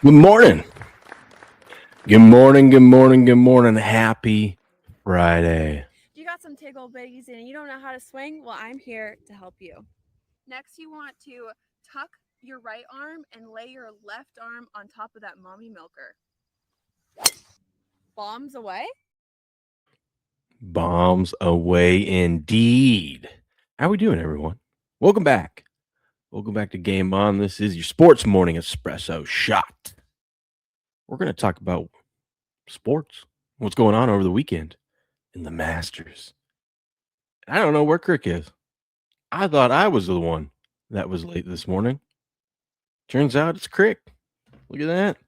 Good morning. Good morning. Good morning. Good morning. Happy Friday. You got some tickle bitties and you don't know how to swing? Well, I'm here to help you. Next, you want to tuck your right arm and lay your left arm on top of that mommy milker. Bombs away. Bombs away indeed. How we doing, everyone? Welcome back. Welcome back to Game On. This is your Sports Morning Espresso Shot. We're going to talk about sports, what's going on over the weekend in the Masters. I don't know where Crick is. I thought I was the one that was late this morning. Turns out it's Crick. Look at that.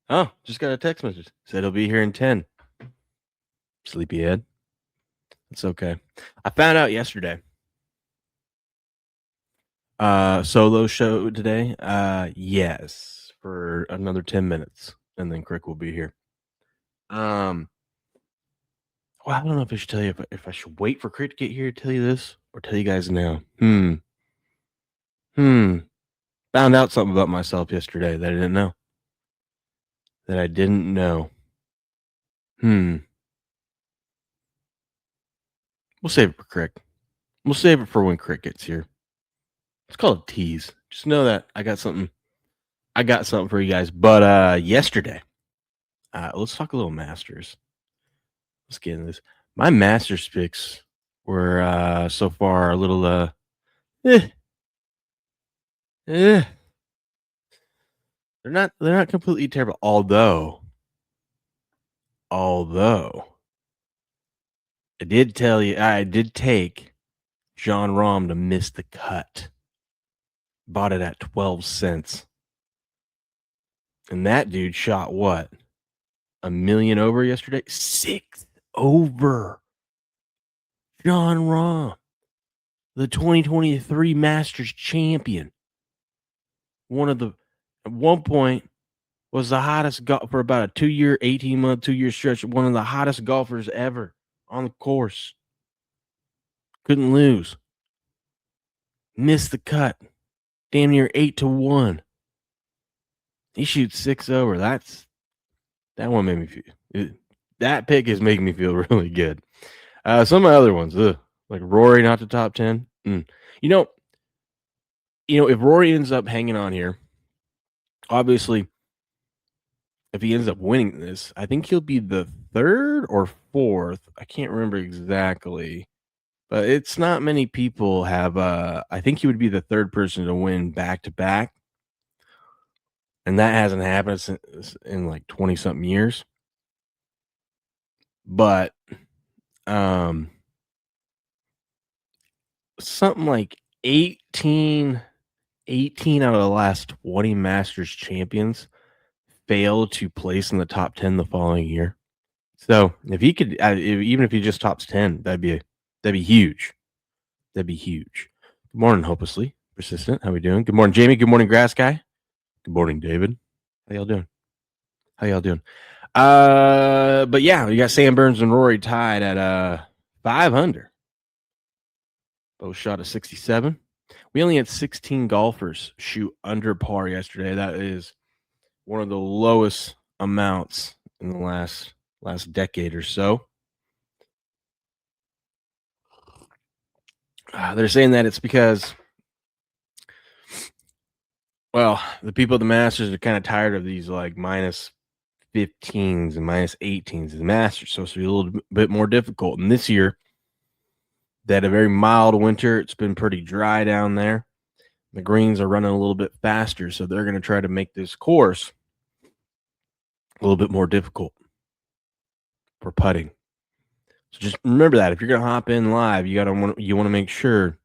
Oh, just got a text message. Said he'll be here in 10. Sleepyhead. It's okay. I found out yesterday. Solo show today. Yes, for another 10 minutes, and then Crick will be here. Well, I don't know if I should tell you if I should wait for Crick to get here to tell you this or tell you guys now. Found out something about myself yesterday that I didn't know. We'll save it for Crick. We'll save it for when Crick gets here. It's called a tease. Just know that I got something for you guys. But yesterday, let's talk a little Masters. Let's get into this. My Masters picks were so far a little they're not completely terrible. Although I did tell you I did take John Rahm to miss the cut. Bought it at 12 cents. And that dude shot what? $1 million over yesterday? 6 over. John Rahm, the 2023 Masters champion. At one point, was the hottest for about a 18-month stretch, one of the hottest golfers ever on the course. Couldn't lose. Missed the cut. Damn near 8-1. He shoots 6 over. That one made me feel. That pick is making me feel really good. Some of my other ones, like Rory not the top 10. You know, if Rory ends up hanging on here, obviously, if he ends up winning this, I think he'll be the third or fourth. I can't remember exactly, but it's not many people have. I think he would be the third person to win back to back, and that hasn't happened in like 20-something years. But something like 18 out of the last 20 Masters champions failed to place in the top 10 the following year. So if he could, even if he just tops 10, that'd be huge. That'd be huge. Good morning, hopelessly persistent. How we doing? Good morning, Jamie. Good morning, Grass Guy. Good morning, David. How y'all doing? But yeah, you got Sam Burns and Rory tied at 5 under. Both shot a 67. We only had 16 golfers shoot under par yesterday. That is one of the lowest amounts in the last decade or so. They're saying that it's because, well, the people at the Masters are kind of tired of these like minus 15s and minus 18s. The Masters so it's a little bit more difficult. And this year, they had a very mild winter. It's been pretty dry down there. The greens are running a little bit faster, so they're going to try to make this course a little bit more difficult for putting. So just remember that if you're going to hop in live, you want to make sure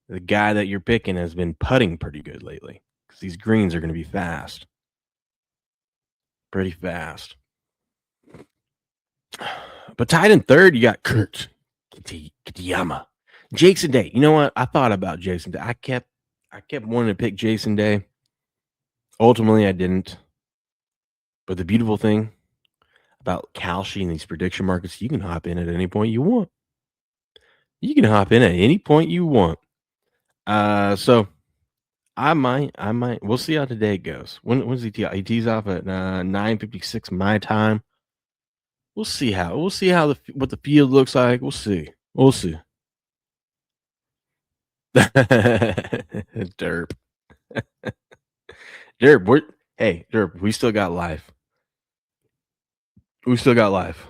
the guy that you're picking has been putting pretty good lately, because these greens are going to be fast, pretty fast. But tied in third, you got Kurt Kitayama, Jason Day. You know what? I thought about Jason Day. I kept wanting to pick Jason Day. Ultimately, I didn't. But the beautiful thing about Kalshi and these prediction markets, you can hop in at any point you want. So I might. We'll see how today goes. When's he tee off? He tees off at 9:56 my time. We'll see how. What the field looks like. We'll see. We'll see. Derp. Derp. Hey, Derp. We still got life. We still got life.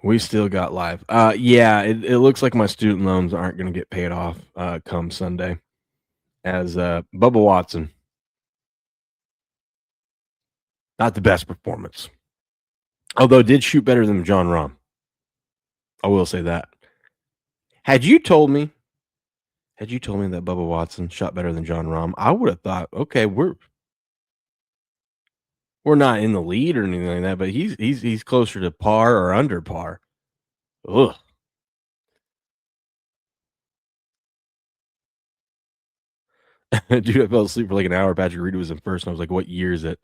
We still got life. Yeah, it looks like my student loans aren't going to get paid off come Sunday. As Bubba Watson, not the best performance, although did shoot better than John Rahm. I will say that. Had you told me that Bubba Watson shot better than John Rahm, I would have thought, okay, we're not in the lead or anything like that, but he's closer to par or under par. Ugh. Dude, I fell asleep for like an hour. Patrick Reed was in first, and I was like, what year is it?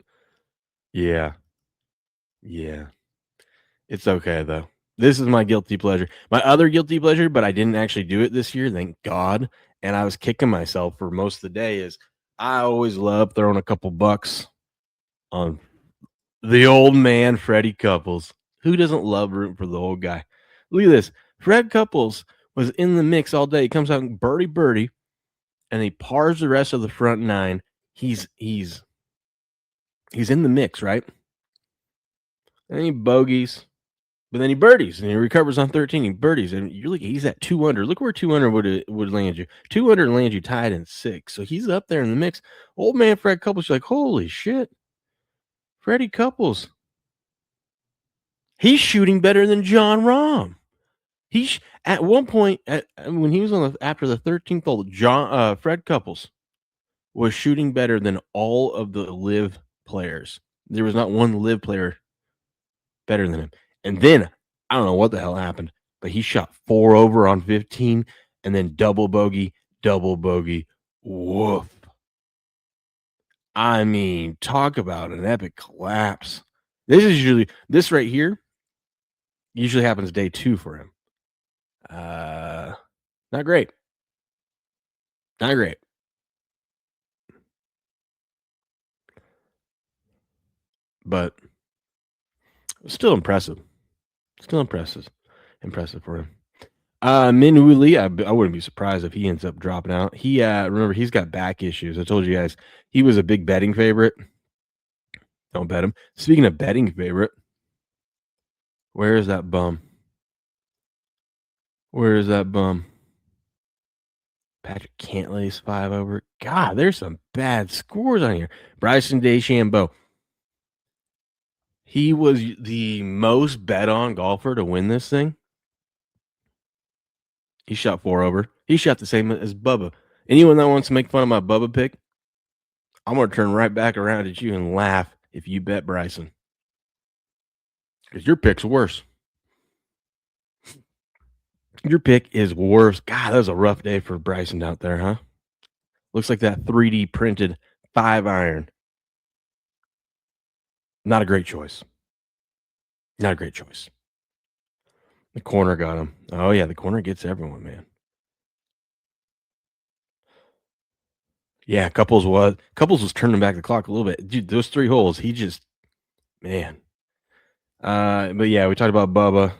Yeah. Yeah. It's okay, though. This is my guilty pleasure. My other guilty pleasure, but I didn't actually do it this year, thank God, and I was kicking myself for most of the day, is I always love throwing a couple bucks on the old man, Freddie Couples. Who doesn't love rooting for the old guy? Look at this. Fred Couples was in the mix all day. He comes out birdie, and he pars the rest of the front nine. He's in the mix, right? And he bogeys, but then he birdies, and he recovers on 13. He birdies, and you're like, he's at 2 under. Look where 2 under would land you. 2 under land you tied in 6. So he's up there in the mix. Old man Fred Couples, you're like, holy shit. Freddie Couples. He's shooting better than John Rahm. At one point, when he was after the 13th hole, Fred Couples was shooting better than all of the live players. There was not one live player better than him. And then I don't know what the hell happened, but he shot 4 over on 15 and then double bogey. Woof. I mean, talk about an epic collapse. This right here usually happens day 2 for him. Not great. Not great. But still impressive. Impressive for him. Min Woo Lee, I wouldn't be surprised if he ends up dropping out. He remember, he's got back issues. I told you guys he was a big betting favorite. Don't bet him. Speaking of betting favorite, where is that bum? Patrick Cantlay's 5 over. God, there's some bad scores on here. Bryson DeChambeau. He was the most bet on golfer to win this thing. He shot 4 over. He shot the same as Bubba. Anyone that wants to make fun of my Bubba pick, I'm going to turn right back around at you and laugh if you bet Bryson. Because your pick's worse. Your pick is worse. God, that was a rough day for Bryson out there, huh? Looks like that 3D printed 5-iron. Not a great choice. The corner got him. Oh, yeah, the corner gets everyone, man. Yeah, Couples was turning back the clock a little bit. Dude, those 3 holes, he just, man. But yeah, we talked about Bubba.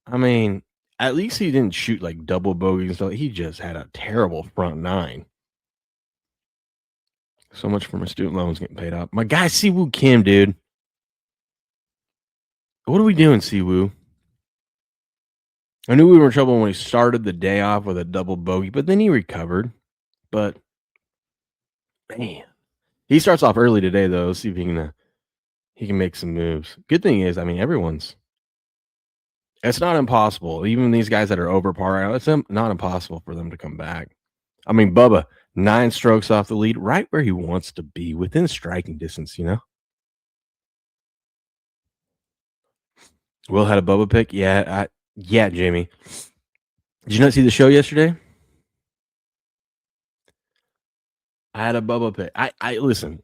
I mean, at least he didn't shoot like double bogey and stuff. He just had a terrible front 9. So much for my student loans getting paid off. My guy, Siwoo Kim, dude. What are we doing, Siwoo? I knew we were in trouble when he started the day off with a double bogey, but then he recovered. But, man. He starts off early today, though. Let's see if he can make some moves. Good thing is, I mean, it's not impossible. Even these guys that are over par, it's not impossible for them to come back. I mean, Bubba, 9 strokes off the lead, right where he wants to be, within striking distance, you know? Will had a Bubba pick? Yeah, Jamie. Did you not see the show yesterday? I had a Bubba pick. I listen,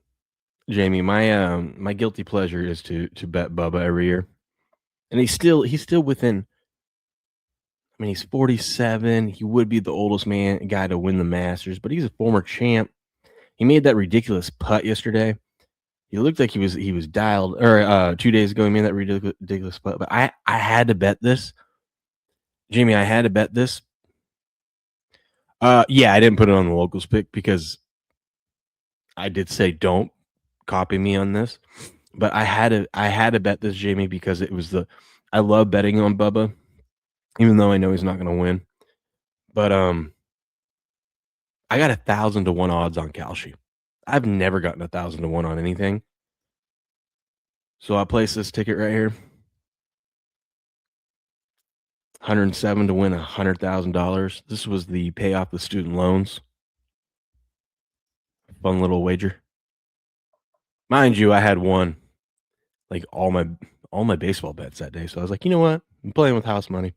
Jamie, my guilty pleasure is to bet Bubba every year. And he's still within I mean, he's 47. He would be the oldest guy to win the Masters, but he's a former champ. He made that ridiculous putt yesterday. He looked like he was dialed, or 2 days ago, he made that ridiculous putt, but I had to bet this. Jamie, I had to bet this. Yeah, I didn't put it on the locals pick because I did say don't copy me on this, but I had to bet this, Jamie, because I love betting on Bubba, even though I know he's not gonna win. But I got 1,000 to 1 odds on Kalshi. I've never gotten 1,000 to 1 on anything. So I placed this ticket right here. 107 to win $100,000. This was the pay off the student loans. Fun little wager. Mind you, I had won like all my baseball bets that day. So I was like, you know what? I'm playing with house money.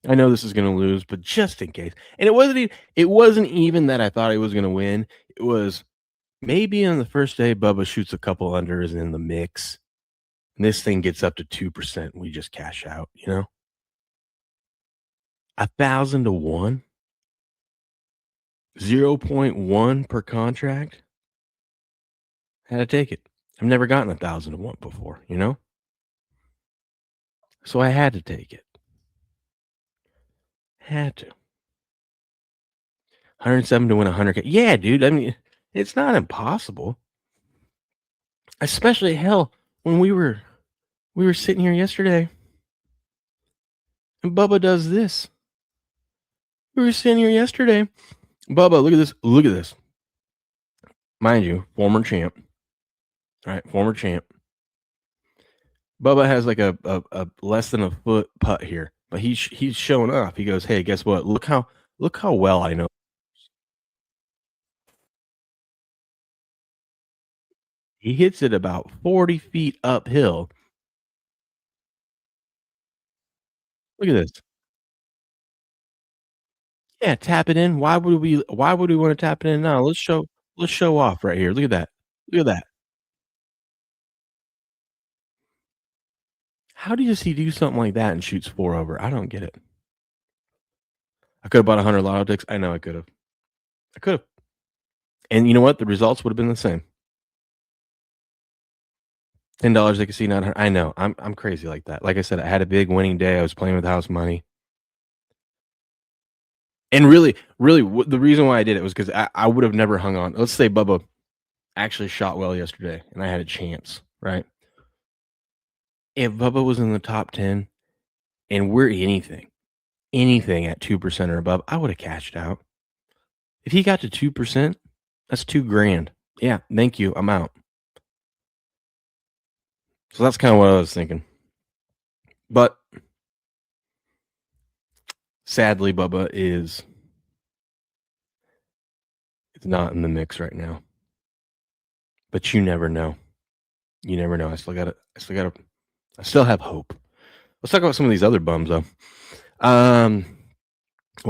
I know this is gonna lose, but just in case. And it wasn't even that I thought he was gonna win. It was maybe on the first day Bubba shoots a couple unders in the mix. And this thing gets up to 2%. We just cash out, 1,000 to 1, 0.1 per contract. Had to take it. I've never gotten 1,000 to 1 before. So I had to take it. Had to. 107 to win 100K. Yeah, dude. I mean, it's not impossible. Especially hell when we were sitting here yesterday and Bubba does this. We were sitting here yesterday. Bubba, look at this. Look at this. Mind you, former champ. All right, former champ. Bubba has like a less than a foot putt here, but he's showing off. He goes, "Hey, guess what? Look how well I know." He hits it about 40 feet uphill. Look at this. Yeah, tap it in. Why would we wanna tap it in now? Let's show off right here. Look at that. Look at that. How does he do something like that and shoots 4 over? I don't get it. I could have bought 100 lotto tickets. I know I could have. I could have. And you know what? The results would have been the same. $10 they could see 900. I know. I'm crazy like that. Like I said, I had a big winning day. I was playing with house money. And really, the reason why I did it was because I would have never hung on. Let's say Bubba actually shot well yesterday, and I had a chance, right? If Bubba was in the top 10 and we're anything at 2% or above, I would have cashed out. If he got to 2%, that's 2 grand. Yeah, thank you. I'm out. So that's kind of what I was thinking. But sadly, Bubba it's not in the mix right now. But you never know. You never know. I still have hope. Let's talk about some of these other bums though. Well,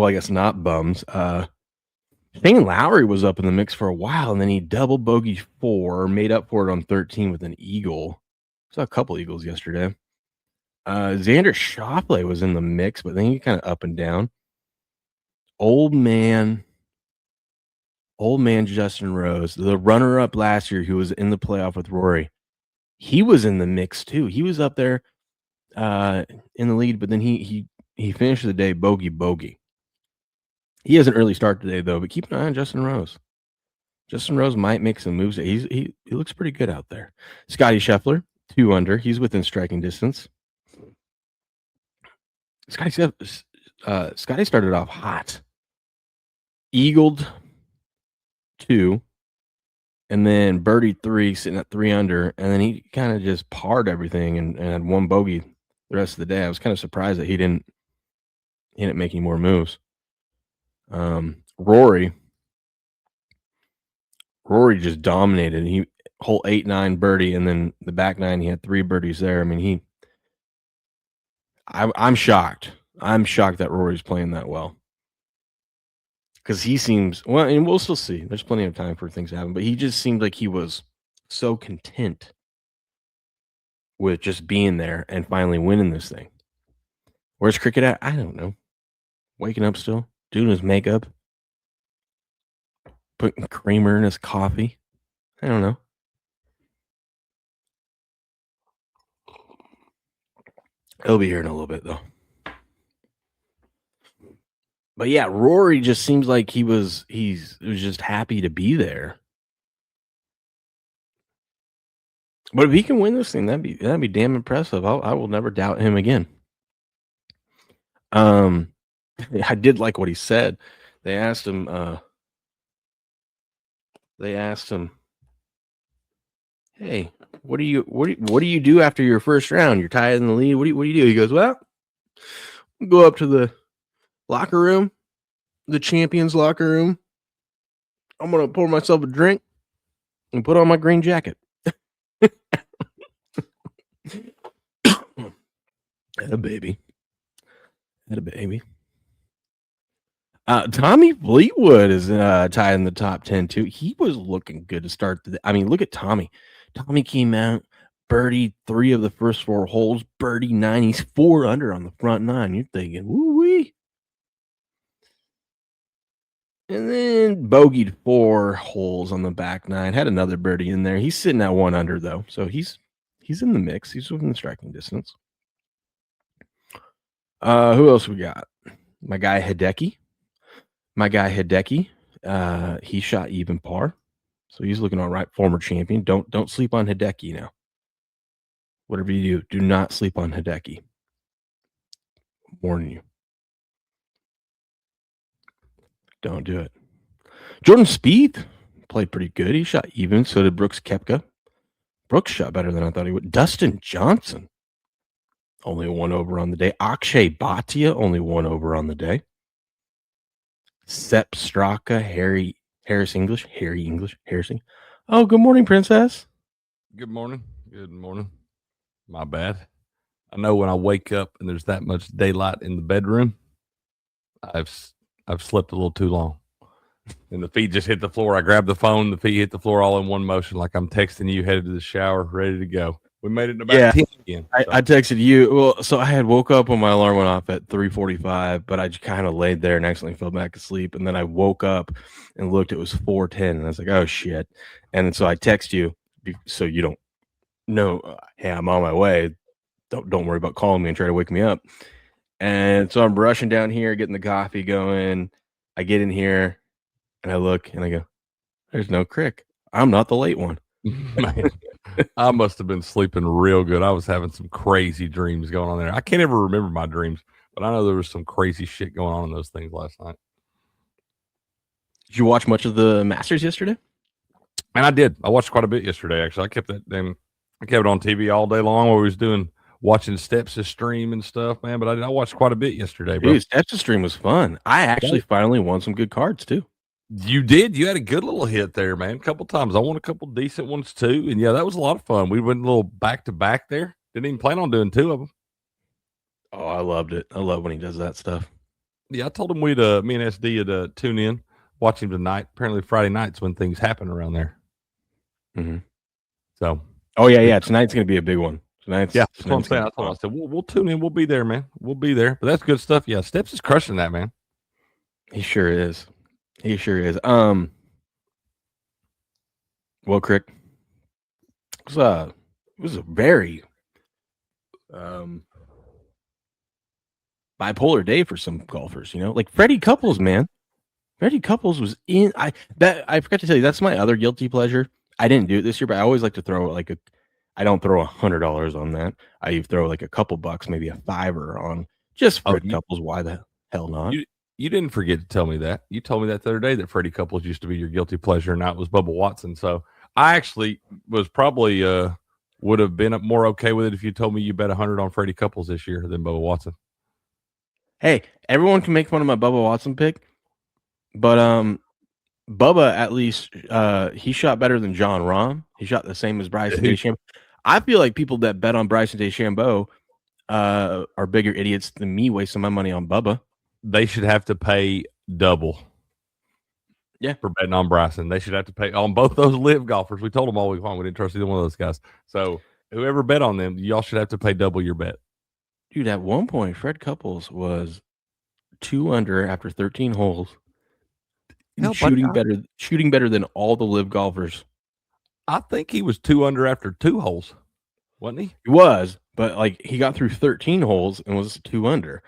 I guess not bums. Shane Lowry was up in the mix for a while, and then he double bogey 4, made up for it on 13 with an eagle. Saw a couple eagles yesterday. Xander Schauffele was in the mix, but then he kind of up and down. Old man Justin Rose, the runner-up last year, who was in the playoff with Rory, he was in the mix too. He was up there in the lead, but then he finished the day bogey. He has an early start today though, but keep an eye on Justin Rose. Justin Rose might make some moves. He looks pretty good out there. Scotty Scheffler, 2 under. He's within striking distance. Scotty started off hot. Eagled 2, and then birdied 3, sitting at 3 under, and then he kind of just parred everything and had 1 bogey the rest of the day. I was kind of surprised that he didn't make any more moves. Rory just dominated. He hole 8, 9 birdie, and then the back 9 he had 3 birdies there. I mean, I'm shocked. I'm shocked that Rory's playing that well. Because he seems well, and we'll still see. There's plenty of time for things to happen, but he just seemed like he was so content with just being there and finally winning this thing. Where's cricket at? I don't know. waking up still, doing his makeup, putting creamer in his coffee. I don't know. He'll be here in a little bit though. But yeah, Rory just seems like he was just happy to be there. But if he can win this thing, that'd be damn impressive. I will never doubt him again. I did like what he said. They asked him. Hey, what do you do after your first round? You're tied in the lead. What do you do? He goes, well, go up to the locker room, the champions locker room. I'm gonna pour myself a drink and put on my green jacket. Had a baby. Tommy Fleetwood is tied in the top 10 too. He was looking good to start. I mean, look at Tommy. Tommy came out, birdie 3 of the first 4 holes, birdie 9. He's 4 under on the front 9. You're thinking, woo wee. And then bogeyed 4 holes on the back 9. Had another birdie in there. He's sitting at 1 under though, so he's in the mix. He's within striking distance. Who else we got? My guy Hideki. He shot even par, so he's looking all right. Former champion. Don't sleep on Hideki now. Whatever you do not sleep on Hideki. I'm warning you. Don't do it. Jordan Spieth played pretty good. He shot even. So did Brooks Koepka. Brooks shot better than I thought he would. Dustin Johnson only 1 over on the day. Akshay Bhatia only 1 over on the day. Sepp Straka, Harris English. Oh, good morning, Princess. Good morning. My bad. I know when I wake up and there's that much daylight in the bedroom, I've slept a little too long. And the feet just hit the floor. I grabbed the phone, the feet hit the floor all in one motion, like I'm texting you, headed to the shower, ready to go. We made it in about 10 again. So. I texted you. Well, so I had woke up when my alarm went off at 3:45, but I just kind of laid there and accidentally fell back asleep. And then I woke up and looked, it was 4:10. And I was like, oh, shit. And so I text you so you don't know, hey, I'm on my way. Don't worry about calling me and try to wake me up. And so I'm rushing down here, getting the coffee going. I get in here and I look and I go, there's no Crick. I'm not the late one. Man, I must have been sleeping real good. I was having some crazy dreams going on there. I can't ever remember my dreams, but I know there was some crazy shit going on in those things last night. Did you watch much of the Masters yesterday? And I did. I watched quite a bit yesterday, actually. I kept it on TV all day long while we was watching Steps' stream and stuff, man. But I watched quite a bit yesterday, bro. Dude, Steps' stream was fun. I actually finally won some good cards, too. You did. You had a good little hit there, man. A couple times. I won a couple decent ones, too. And, yeah, that was a lot of fun. We went a little back-to-back there. Didn't even plan on doing 2 of them. Oh, I loved it. I love when he does that stuff. Yeah, I told him me and SD would tune in, watch him tonight. Apparently Friday night's when things happen around there. Mm-hmm. So. Oh, yeah. Tonight's going to be a big one. That's what I'm saying. I said, we'll tune in. We'll be there, man. We'll be there. But that's good stuff. Yeah, Steps is crushing that, man. He sure is. Well, Crick, it was a very bipolar day for some golfers, like Freddie Couples, man. Freddie Couples was in. I forgot to tell you, that's my other guilty pleasure. I didn't do it this year, but I always like to throw I don't throw $100 on that. I throw like a couple bucks, maybe a $5 on just Freddie Couples. Why the hell not? You didn't forget to tell me that. You told me that the other day that Freddie Couples used to be your guilty pleasure, and now it was Bubba Watson. So I actually was probably would have been more okay with it if you told me you bet 100 on Freddie Couples this year than Bubba Watson. Hey, everyone can make fun of my Bubba Watson pick, but Bubba at least he shot better than John Rahm. He shot the same as Bryson DeChambeau. I feel like people that bet on Bryson DeChambeau are bigger idiots than me wasting my money on Bubba. They should have to pay double. Yeah, for betting on Bryson. They should have to pay on both those live golfers. We told them all week long we didn't trust either one of those guys. So whoever bet on them, y'all should have to pay double your bet. Dude, at one point, Fred Couples was 2 under after 13 holes. And Hell, buddy, shooting better than all the live golfers. I think he was 2 under after 2 holes, wasn't he? He was, but like he got through 13 holes and was 2 under.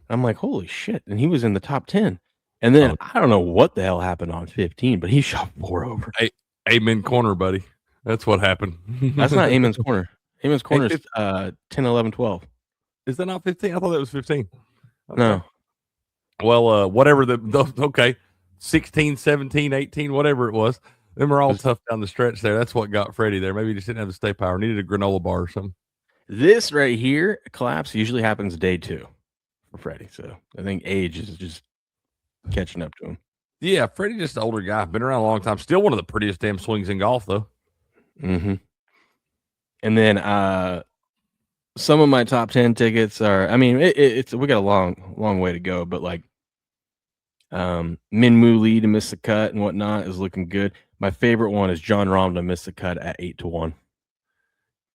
I'm like, holy shit! And he was in the top 10. And then I don't know what the hell happened on 15, but he shot 4 over. Hey, Amen corner, buddy. That's what happened. That's not Amen's corner. Amen's corner is 10, 11, 12. Is that not 15? I thought that was 15. Okay. No. Well, whatever okay. 16, 17, 18, whatever it was. Them are all tough down the stretch there. That's what got Freddie there. Maybe he just didn't have the stay power. Needed a granola bar or something. This right here, collapse, usually happens day 2 for Freddie. So I think age is just catching up to him. Yeah, Freddie just an older guy. Been around a long time. Still one of the prettiest damn swings in golf, though. Mm-hmm. And then some of my top 10 tickets are, I mean, it's we got a long way to go, but like Minwoo Lee to miss the cut and whatnot is looking good. My favorite one is John Rahm to miss the cut at 8-1.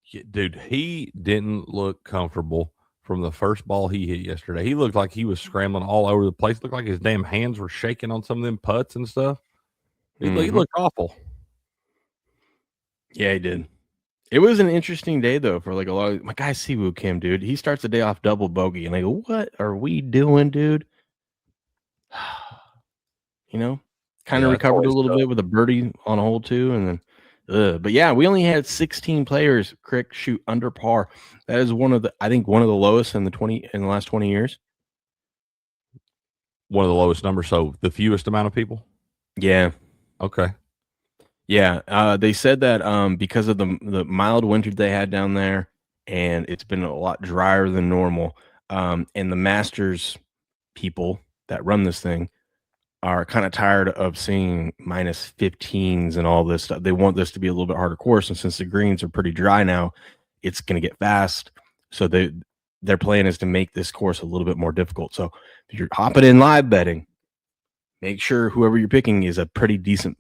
Yeah, dude, he didn't look comfortable from the first ball he hit yesterday. He looked like he was scrambling all over the place. Looked like his damn hands were shaking on some of them putts and stuff. He looked awful. Yeah, he did. It was an interesting day though for like a lot of my guy Siwoo Kim, dude. He starts the day off double bogey, and I go, "What are we doing, dude?" You know, kind of recovered a little bit with a birdie on hole 2, and then, but yeah, we only had 16 players shoot under par. That is one of the lowest in the last 20 years. One of the lowest numbers, so the fewest amount of people. Yeah. Okay. Yeah, they said that because of the mild winter they had down there, and it's been a lot drier than normal, and the Masters people that run this thing are kind of tired of seeing minus 15s and all this stuff. They want this to be a little bit harder course, and since the greens are pretty dry now, it's going to get fast. So their plan is to make this course a little bit more difficult. So if you're hopping in live betting, make sure whoever you're picking is a pretty decent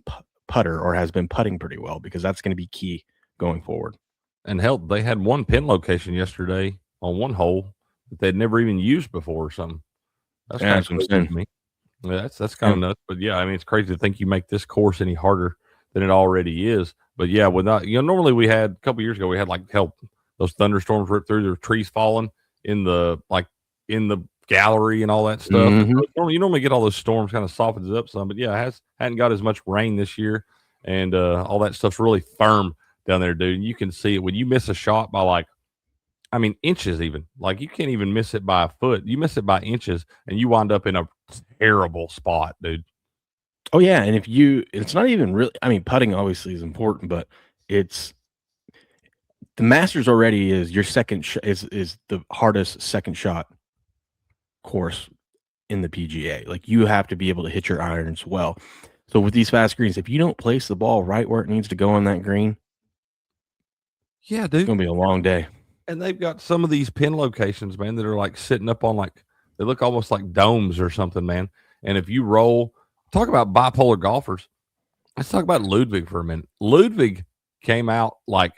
putter or has been putting pretty well, because that's going to be key going forward. And hell, they had one pin location yesterday on one hole that they'd never even used before or something. That's kind of crazy to me. Yeah, that's kind of nuts. But yeah, I mean, it's crazy to think you make this course any harder than it already is. But yeah, normally we had a couple years ago, we had like those thunderstorms rip through, the trees falling in the gallery and all that stuff. Mm-hmm. You normally get all those storms, kind of softens it up some, but yeah, hadn't got as much rain this year, and all that stuff's really firm down there, dude. And you can see it when you miss a shot by inches even. Like you can't even miss it by a foot. You miss it by inches, and you wind up in a terrible spot, dude. Oh yeah, and it's not even really. I mean, putting obviously is important, but it's the Masters already is your second is the hardest second shot course in the PGA. Like you have to be able to hit your irons well. So with these fast greens, if you don't place the ball right where it needs to go on that green, yeah, dude, it's gonna be a long day. And they've got some of these pin locations, man, that are like sitting up on they look almost like domes or something, man. And if you talk about bipolar golfers, let's talk about Ludwig for a minute. Ludwig came out like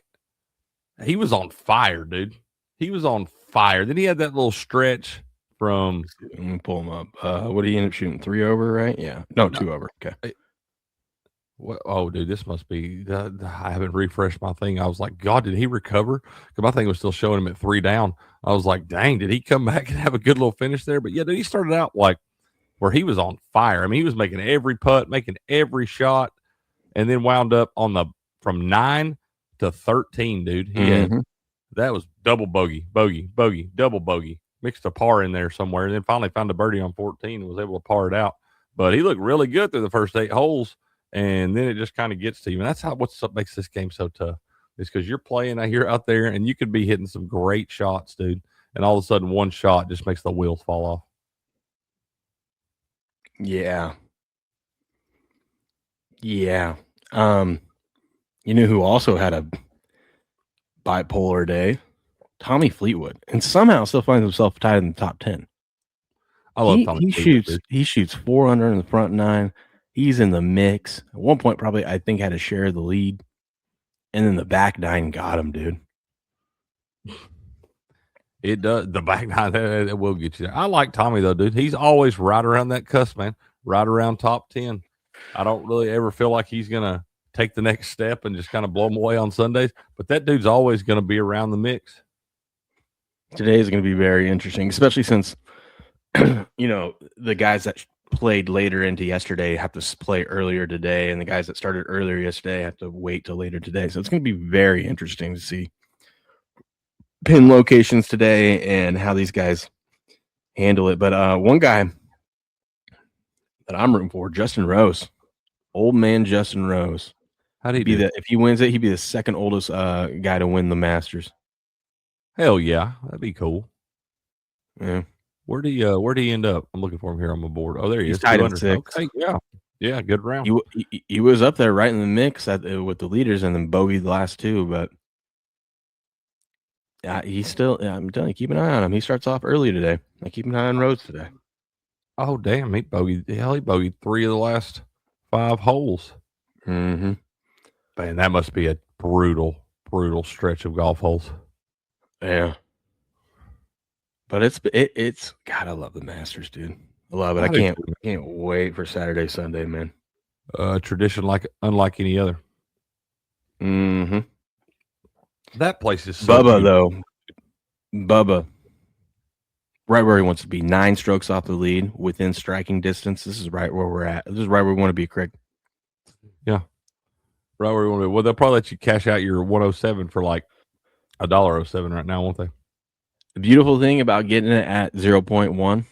he was on fire, dude. He was on fire. Then he had that little stretch from. Let me pull him up. What did he end up shooting? 3 over, right? Yeah. No, 2 over. Okay. Oh, dude, this must be. I haven't refreshed my thing. I was like, God, did he recover? Because my thing was still showing him at 3 down. I was like, dang, did he come back and have a good little finish there? But yeah, dude, he started out like where he was on fire. I mean, he was making every putt, making every shot, and then wound up from 9 to 13, dude. He had that was double bogey, double bogey, mixed a par in there somewhere, and then finally found a birdie on 14 and was able to par it out. But he looked really good through the first 8 holes. And then it just kind of gets to you. And that's what makes this game so tough, is because you're playing out there and you could be hitting some great shots, dude. And all of a sudden, one shot just makes the wheels fall off. Yeah. Yeah. You know who also had a bipolar day? Tommy Fleetwood. And somehow still finds himself tied in the top 10. I love Tommy Fleetwood. He shoots 4 under in the front 9. He's in the mix. At one point, probably, I think, had a share of the lead. And then the back 9 got him, dude. It does. The back nine, that will get you there. I like Tommy, though, dude. He's always right around that cusp, man. Right around top 10. I don't really ever feel like he's going to take the next step and just kind of blow him away on Sundays. But that dude's always going to be around the mix. Today is going to be very interesting, especially since, the guys that played later into yesterday have to play earlier today, and the guys that started earlier yesterday have to wait till later today. So it's going to be very interesting to see pin locations today and how these guys handle it. But one guy that I'm rooting for, Justin Rose, old man Justin Rose. How'd he do? If he wins it, he'd be the second oldest guy to win the Masters. Hell yeah, that'd be cool. Yeah. Where'd he end up? I'm looking for him here on my board. Oh, there he He's is. tied in 200. sixth. Okay, yeah, good round. He was up there right in the mix with the leaders, and then bogeyed the last two. But he's still. I'm telling you, keep an eye on him. He starts off early today. I keep an eye on Rhodes today. Oh damn, he bogeyed 3 of the last 5 holes. Mm-hmm. Man, that must be a brutal stretch of golf holes. Yeah. But it's God, I love the Masters, dude. I love it. I can't wait for Saturday, Sunday, man. Tradition unlike any other. Mm-hmm. That place is so Bubba, good. though. Bubba, right where he wants to be. 9 strokes off the lead, within striking distance. This is right where we're at. This is right where we want to be, Craig. Yeah. Right where we want to be. Well, they'll probably let you cash out your 107 for like $1.07 right now, won't they? The beautiful thing about getting it at 0.1,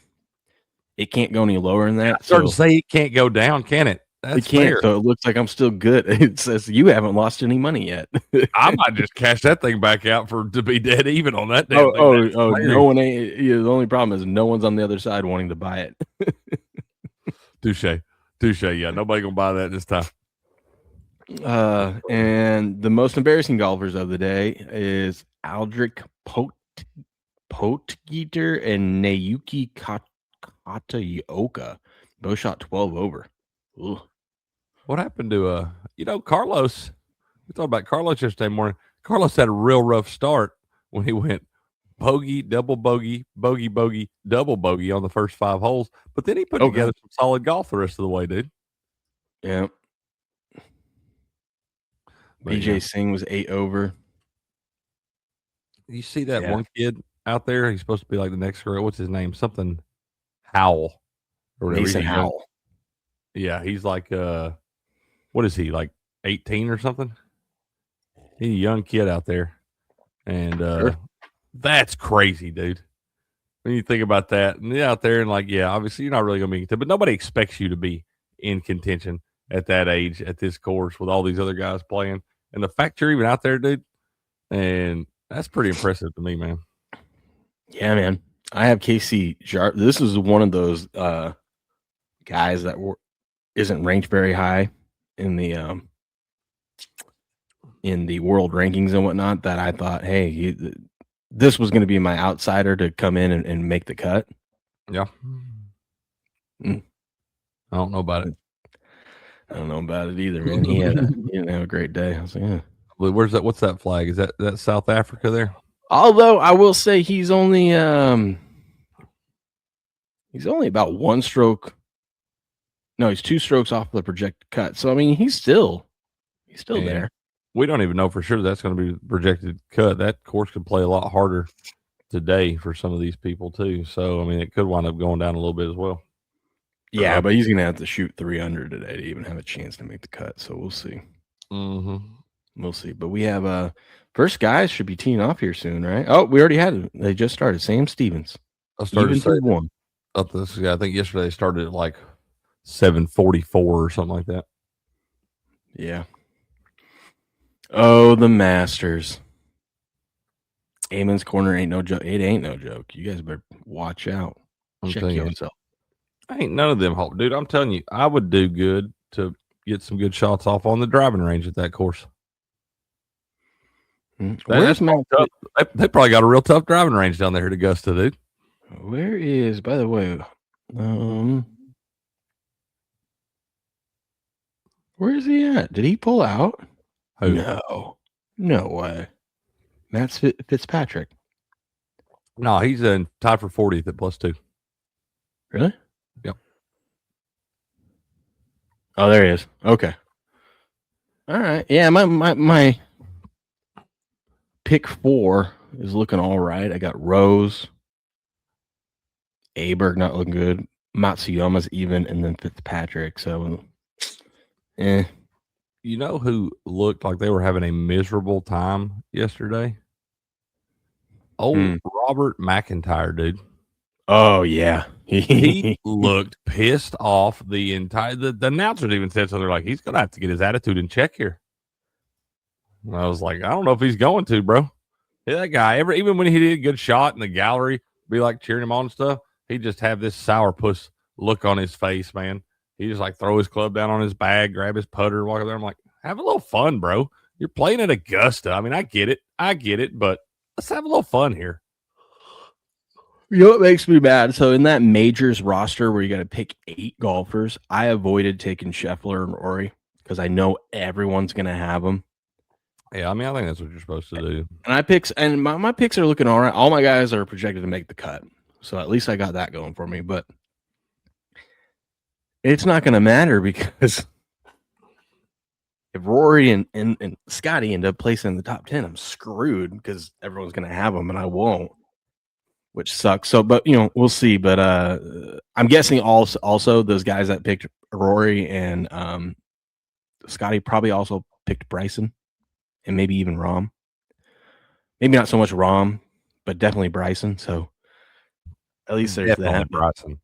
it can't go any lower than that. I started to say it can't go down, can it? That's it can't. fair. So it looks like I'm still good. It says you haven't lost any money yet. I might just cash that thing back out to be dead even on that damn thing. No one ain't. The only problem is no one's on the other side wanting to buy it. Touche. Yeah, nobody gonna buy that this time. And the most embarrassing golfers of the day is Aldrich Potgieter and Nayuki Kataoka. Both shot 12 over. Ugh. What happened to Carlos? We thought about Carlos yesterday morning. Carlos had a real rough start when he went bogey, double bogey, bogey, double bogey on the first 5 holes. But then he put together some solid golf the rest of the way, dude. Yeah. BJ Singh was 8 over. You see that one kid out there? He's supposed to be like the next girl. What's his name? Something Howell. Or whatever. Mason Howell. Yeah, he's like what is he, like 18 or something? He's a young kid out there. And Sure. That's crazy, dude. When you think about that, and you're out there and like, yeah, obviously you're not really gonna be in contention, but nobody expects you to be in contention at that age, at this course, with all these other guys playing. And the fact you're even out there, dude, and that's pretty impressive to me, man. Yeah, man. I have Casey Jarvis. This is one of those guys that isn't ranked very high in the world rankings and whatnot, that I thought, hey, this was going to be my outsider to come in and make the cut. Yeah. I don't know about it. I don't know about it either, man. He didn't have a great day. I was like, yeah. Where's that? What's that flag? Is that South Africa there? Although I will say he's only about 1 stroke. No, he's 2 strokes off the projected cut. So I mean, he's still there. We don't even know for sure that's going to be projected cut. That course could play a lot harder today for some of these people too. So I mean, it could wind up going down a little bit as well. Yeah, but he's going to have to shoot 300 today to even have a chance to make the cut. So we'll see. Mm-hmm. We'll see. But we have first guys should be teeing off here soon, right? Oh, we already had it. They just started. Sam Stevens. I started one. I think yesterday they started at like 7:44 or something like that. Yeah. Oh, the Masters. Amon's Corner ain't no joke. It ain't no joke. You guys better watch out. Check yourself. Ain't none of them, dude. I'm telling you, I would do good to get some good shots off on the driving range at that course. Where's Matt? They probably got a real tough driving range down there at Augusta, dude. Where is, by the way, where is he at? Did he pull out? Who? No way. Matt Fitzpatrick. No, he's tied for 40th at +2. Really? Yep. Oh, there he is. Okay. All right. Yeah, my pick 4 is looking all right. I got Rose, Aberg not looking good, Matsuyama's even, and then Fitzpatrick. So, You know who looked like they were having a miserable time yesterday? Robert McIntyre, dude. Oh yeah, He looked pissed off the entire. The announcers even said so. They're like, he's gonna have to get his attitude in check here. And I was like, I don't know if he's going to, bro. Yeah, that guy, even when he did a good shot in the gallery, be like cheering him on and stuff, he just have this sourpuss look on his face, man. He just like throw his club down on his bag, grab his putter, walk up there. I'm like, have a little fun, bro. You're playing at Augusta. I mean, I get it, but let's have a little fun here. You know what makes me mad? So in that majors roster where you got to pick 8 golfers, I avoided taking Scheffler and Rory because I know everyone's going to have them. Yeah, I mean, I think that's what you're supposed to do. And my picks are looking all right. All my guys are projected to make the cut, so at least I got that going for me. But it's not going to matter because if Rory and Scotty end up placing in the top 10, I'm screwed because everyone's going to have them and I won't, which sucks. So, but we'll see. But I'm guessing also those guys that picked Rory and Scotty probably also picked Bryson and maybe even Rahm. Maybe not so much Rahm, but definitely Bryson. So at least there's that. Bryson.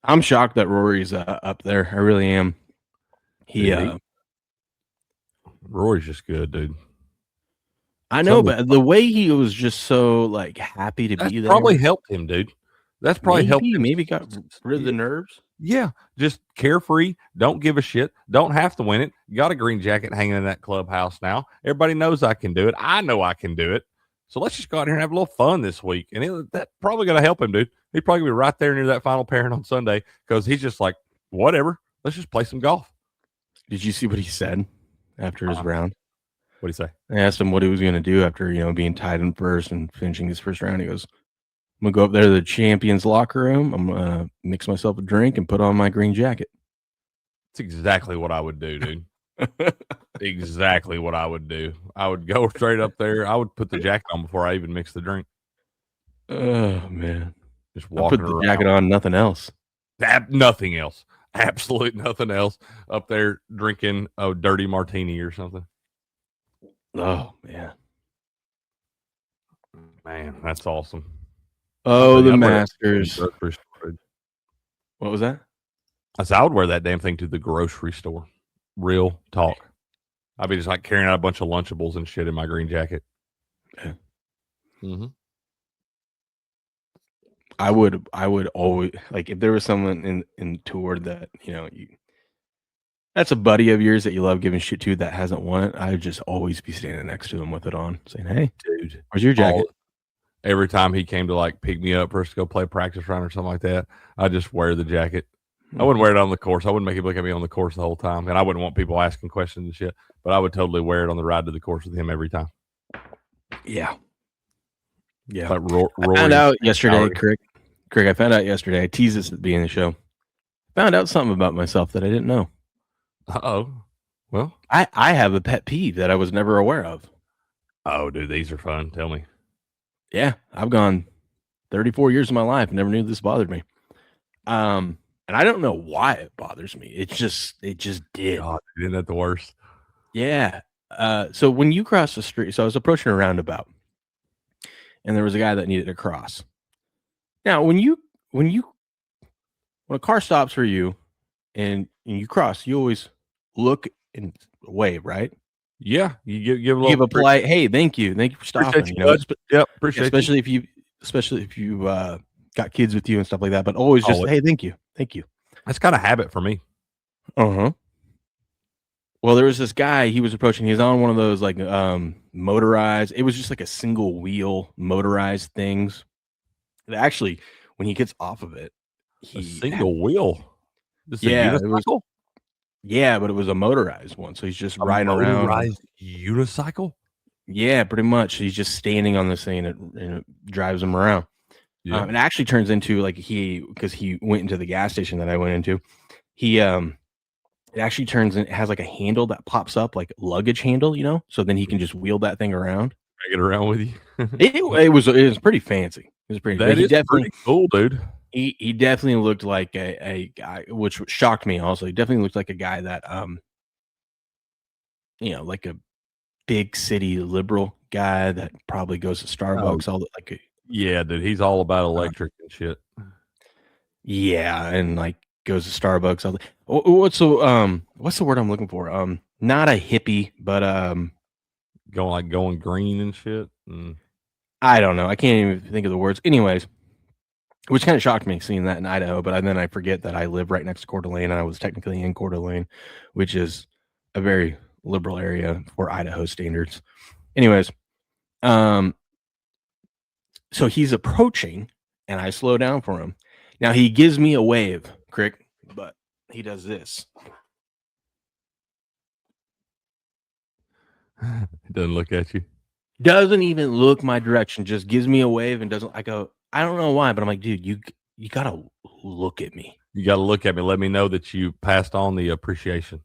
I'm shocked that Rory's up there. I really am. Rory's just good, dude. I know, but the way he was just so like happy to be there probably helped him, dude. That's probably helped him. Maybe got rid of the nerves. Yeah, just carefree. Don't give a shit. Don't have to win it. Got a green jacket hanging in that clubhouse now. Everybody knows I can do it. I know I can do it. So let's just go out here and have a little fun this week. And that's probably going to help him, dude. He's probably going to be right there near that final pairing on Sunday because he's just like, whatever. Let's just play some golf. Did you see what he said after his round? What did he say? I asked him what he was going to do after, being tied in first and finishing his first round. He goes, I'm going to go up there to the champions locker room. I'm going to mix myself a drink and put on my green jacket. That's exactly what I would do, dude. Exactly what I would do. I would go straight up there. I would put the jacket on before I even mix the drink. Oh, man. Just walking around. Put the jacket on, nothing else. Nothing else. Absolutely nothing else. Up there drinking a dirty martini or something. Oh, man. Man, that's awesome. Oh, the Masters. What was that? I would wear that damn thing to the grocery store. Real talk. I'd be just like carrying out a bunch of Lunchables and shit in my green jacket. Okay. Mm-hmm. I would always, like, if there was someone in tour that, that's a buddy of yours that you love giving shit to that hasn't won it, I would just always be standing next to him with it on, saying, hey, dude, where's your jacket? Every time he came to like pick me up for us to go play a practice round or something like that, I just wear the jacket. I wouldn't wear it on the course. I wouldn't make him look at me on the course the whole time. And I wouldn't want people asking questions and shit, but I would totally wear it on the ride to the course with him every time. Yeah. Yeah. Like I found out yesterday, Craig, I found out yesterday, I teased this at the beginning of the show. Found out something about myself that I didn't know. Uh-oh. Well, I have a pet peeve that I was never aware of. Oh, dude, these are fun. Tell me. Yeah, I've gone 34 years of my life, never knew this bothered me. And I don't know why it bothers me. It just did. God, isn't that the worst? Yeah. So when you cross the street, so I was approaching a roundabout, and there was a guy that needed to cross. Now, when a car stops for you, and you cross, you always look and wave, right? Yeah, you give a polite, hey, thank you for stopping. Yep, appreciate. Especially if you got kids with you and stuff like that. But always just, hey, thank you. That's kind of habit for me. Well, there was this guy. He was approaching. He was on one of those like motorized. It was just like a single wheel motorized things. And actually, when he gets off of it, a single wheel. Yeah, it was. Yeah, but it was a motorized one, so he's just riding around. Motorized unicycle? Yeah, pretty much. He's just standing on this thing and it drives him around. Yeah. It actually turns into like because he went into the gas station that I went into. He it actually turns in, it has like a handle that pops up, like luggage handle, so then he can just wheel that thing around. Drag it around with you. It was pretty fancy. It was pretty. But That he is definitely pretty cool, dude. he definitely looked like a guy, which shocked me. Also, he definitely looked like a guy that like a big city liberal guy that probably goes to Starbucks all the like. Yeah, dude. He's all about electric and shit. Yeah, and like goes to Starbucks. What's the word I'm looking for? Not a hippie, but Going green and shit. I don't know. I can't even think of the words. Anyways, which kind of shocked me seeing that in Idaho, but then I forget that I live right next to Coeur d'Alene, and I was technically in Coeur d'Alene, which is a very liberal area for Idaho standards. Anyways, so he's approaching, and I slow down for him. Now he gives me a wave, Crick, but he does this. He doesn't look at you. Doesn't even look my direction, just gives me a wave and doesn't. I go, I don't know why, but I'm like, dude, you gotta look at me. You got to look at me. Let me know that you passed on the appreciation.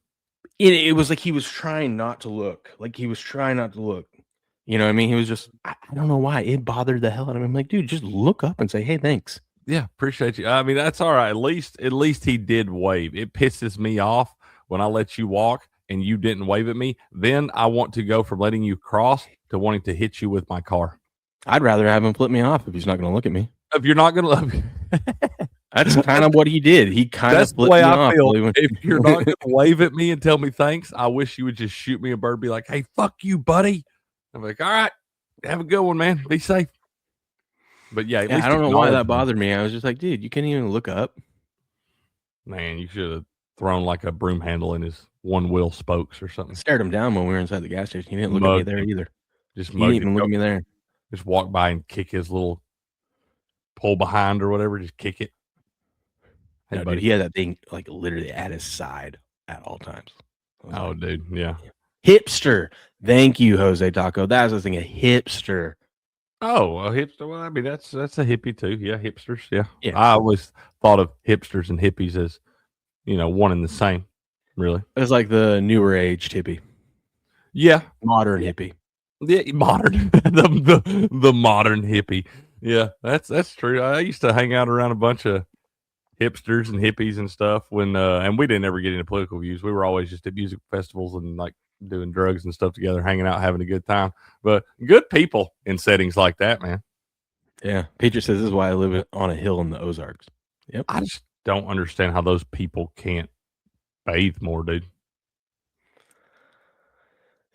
It was like he was trying not to look. Like he was trying not to look. You know what I mean? He was just, I don't know why. It bothered the hell out of me. I'm like, dude, just look up and say, hey, thanks. Yeah, appreciate you. I mean, that's all right. At least he did wave. It pisses me off when I let you walk and you didn't wave at me. Then I want to go from letting you cross to wanting to hit you with my car. I'd rather have him flip me off if he's not going to look at me. If you're not going to love me. That's kind of what he did. He kind of flipped the way me I off. feel. If you're not going to wave at me and tell me thanks, I wish you would just shoot me a bird, be like, hey, fuck you, buddy. I'm like, all right, have a good one, man. Be safe. But yeah, I don't know why that bothered me. I was just like, dude, you can't even look up. Man, you should have thrown like a broom handle in his one wheel spokes or something. Stared him down when we were inside the gas station. He didn't look at me there either. He didn't even look at me there. Just walk by and kick his little pull behind or whatever. Just kick it. Hey, no, buddy, he had that thing like literally at his side at all times. Oh, like, dude, yeah. Hipster. Thank you, Jose Taco. That was the thing, a hipster. Oh, a hipster. Well, I mean, that's a hippie too. Yeah, hipsters. Yeah. I always thought of hipsters and hippies as, one and the same. Really, it's like the newer age hippie. Yeah, modern hippie. Yeah, modern. the modern hippie. Yeah, that's true. I used to hang out around a bunch of hipsters and hippies and stuff when and we didn't ever get into political views. We were always just at music festivals and like doing drugs and stuff together, hanging out, having a good time. But good people in settings like that, man. Yeah. Peter says this is why I live on a hill in the Ozarks. Yep. I just don't understand how those people can't bathe more, dude.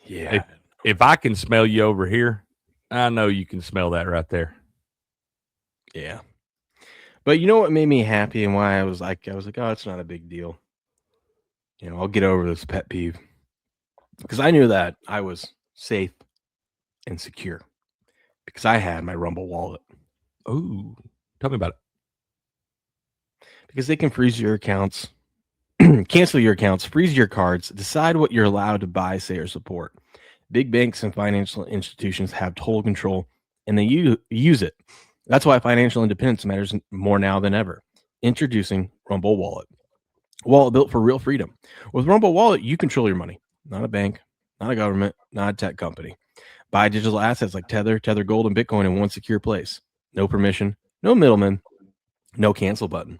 Yeah. If I can smell you over here, I know you can smell that right there. Yeah. But you know what made me happy and why I was like, oh, it's not a big deal. I'll get over this pet peeve. Because I knew that I was safe and secure. Because I had my Rumble wallet. Oh, tell me about it. Because they can freeze your accounts, cancel your accounts, freeze your cards, decide what you're allowed to buy, say, or support. Big banks and financial institutions have total control, and they use it. That's why financial independence matters more now than ever. Introducing Rumble Wallet. Wallet built for real freedom. With Rumble Wallet, you control your money. Not a bank, not a government, not a tech company. Buy digital assets like Tether, Gold, and Bitcoin in one secure place. No permission, no middleman, no cancel button.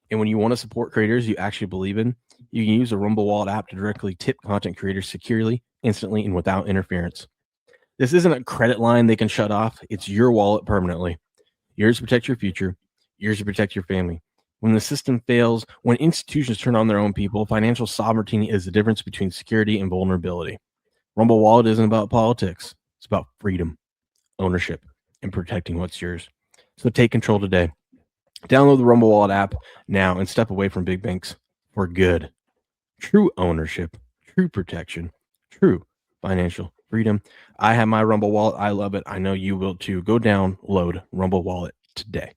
And when you want to support creators you actually believe in, you can use the Rumble Wallet app to directly tip content creators securely, instantly, and without interference. This isn't a credit line they can shut off. It's your wallet permanently. Yours to protect your future. Yours to protect your family. When the system fails, when institutions turn on their own people, financial sovereignty is the difference between security and vulnerability. Rumble Wallet isn't about politics. It's about freedom, ownership, and protecting what's yours. So take control today. Download the Rumble Wallet app now and step away from big banks for good. True ownership, true protection, true financial freedom. I have my Rumble Wallet. I love it. I know you will too. Go download Rumble Wallet today.